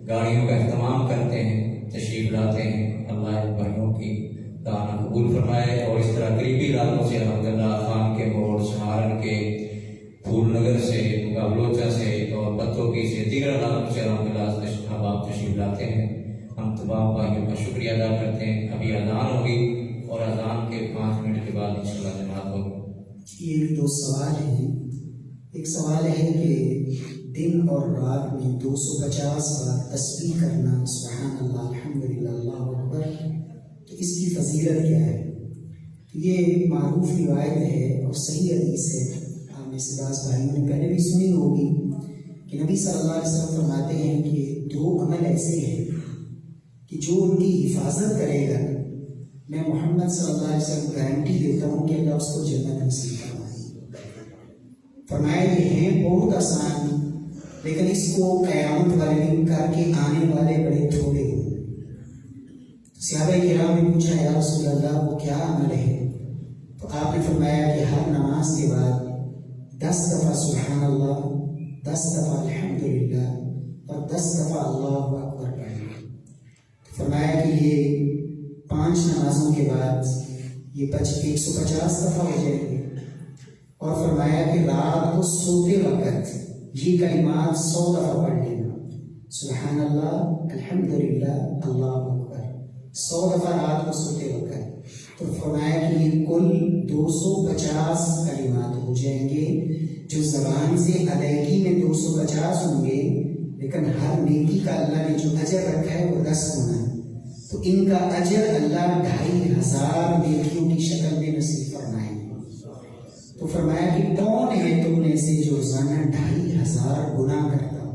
گاڑیوں کا اہتمام کرتے ہیں، تشریف لاتے ہیں. اللہ ان بھائیوں کی دعا قبول فرمائے، اور اس طرح قریبی علاقوں سے الحمدللہ خان کے موڑ، سہارن کے پھول نگر سے، بلوچہ سے اور پتوکی سے، دیگر علاقوں سے الحمدللہ احباب تشریف لاتے ہیں. ہم تمام بھائیوں کا شکریہ ادا کرتے ہیں. ابھی اذان ہوگی اور اذان کے 5 منٹ کے بعد انشاءاللہ جماعت ہوگی. یہ 2 سوال ہیں. ایک سوال ہے کہ دن اور رات میں 250 بار تسبیح کرنا، سبحان اللہ، الحمدللہ، اللہ اکبر، تو اس کی فضیلت کیا ہے؟ تو یہ معروف روایت ہے اور صحیح حدیث ہے. آپ میں سے بعض بھائیوں نے پہلے بھی سنی ہوگی کہ نبی صلی اللہ علیہ وسلم فرماتے ہیں کہ 2 عمل ایسے ہیں کہ جو ان کی حفاظت کرے گا، میں محمد صلی اللہ علیہ وسلم گارنٹی دیتا ہوں کہ اللہ اس کو جنت نصیب فرمائے. فرمایا یہ ہیں بہت آسان، لیکن اس کو قیامت والے دن کر کے آنے والے بڑے تھوڑے ہوں. صحابہ کرام نے پوچھا یا رسول اللہ وہ کیا عمل ہے؟ تو آپ نے فرمایا کہ ہر نماز کے بعد 10 دفعہ سبحان اللہ، 10 دفعہ الحمدللہ اور 10 دفعہ اللہ اکبر پڑھنا. فرمایا کہ یہ 5 نمازوں کے بعد یہ 150 دفعہ ہو جائیں گے. اور فرمایا کہ رات کو سوتے وقت یہ کلمات 100 دفعہ پڑھ لینا، سبحان اللہ، الحمدللہ، اللہ اکبر، 100 دفعہ رات کو سوتے وقت. تو فرمایا کہ یہ کل 250 کلمات ہو جائیں گے، جو زبان سے ادائیگی میں 250 ہوں گے، لیکن ہر نیکی کا اللہ نے جو اجر رکھا ہے وہ 10 ہونا ہے. تو ان کا اجر اللہ 2500 نیکیوں کی شکل میں نصیب فرمائے. تو فرمایا کہ کون ہے تم میں سے جو روزانہ 2500 گناہ کرتا ہو؟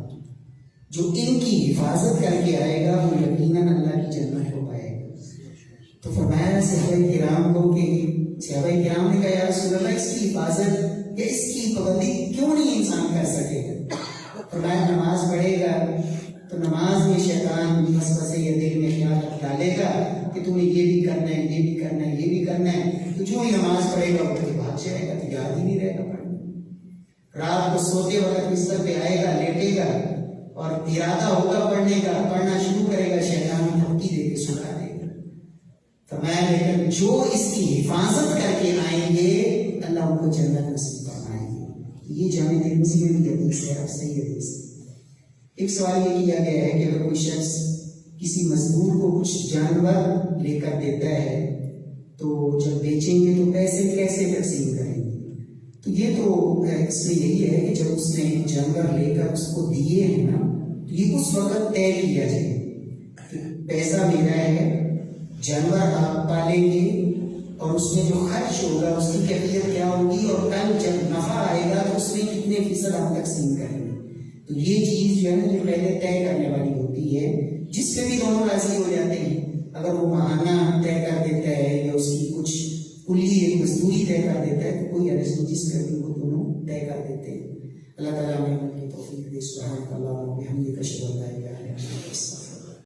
جو ان کی حفاظت کر کے آئے گا وہ یقیناً اللہ کی جنت کو پائے گا. تو فرمایا صحابہ کرام کو کہ صحابہ کرام نے کہا یا رسول اللہ اس کی حفاظت یا اس کی پابندی کیوں نہیں انسان کر سکے گا؟ فرمایا نماز پڑھے گا تو نماز میں شیطان وسوسے یا دل میں خیال ڈالے گا کہ تم نے یہ بھی کرنا ہے، یہ بھی کرنا ہے، یہ بھی کرنا ہے. تو جو ہی نماز پڑھے گا وہ بھاگ جائے گا، تو یاد ہی نہیں رہے گا پڑھنا. رات کو سوتے وقت بستر پہ آئے گا، لیٹے گا اور ارادہ ہوگا پڑھنے کا، پڑھنا شروع کرے گا، شیطان دھمکی دے کے سنا دے گا. فرمایا لیکن جو اس کی حفاظت کر کے آئیں گے اللہ ان کو جنت نصیب فرمائیں گے. یہ جامع ترمذی میں بھی حدیث ہے، صحیح حدیث. ایک سوال یہ کیا گیا ہے کہ اگر کوئی شخص کسی مزدور کو کچھ جانور لے کر دیتا ہے تو جب بیچیں گے تو پیسے کیسے تقسیم کریں گے؟ تو یہ تو اس میں یہی ہے کہ جب اس نے جانور لے کر اس کو دیے ہیں نا، تو یہ اس وقت طے کیا جائے کہ پیسہ میرا ہے، جانور آپ پالیں گے اور اس میں جو خرچ ہوگا اس کی کیفیت کیا ہوگی، اور کل جب نفع آئے گا تو اس میں کتنے فیصد ہم تقسیم کریں گے. تو یہ چیز جو ہے نا جو پہلے طے کرنے والی ہوتی ہے، جس پہ بھی دونوں راضی ہو جاتے ہیں. اگر وہ ماہانہ طے کر دیتا ہے یا اس کی کچھ کلی ایک مزدوری طے کر دیتا ہے تو کوئی عرض نہیں، جس پہ بھی وہ دونوں طے کر دیتے ہیں. اللہ تعالیٰ ہمیں ان کی توفیق دے. سبحانک اللہم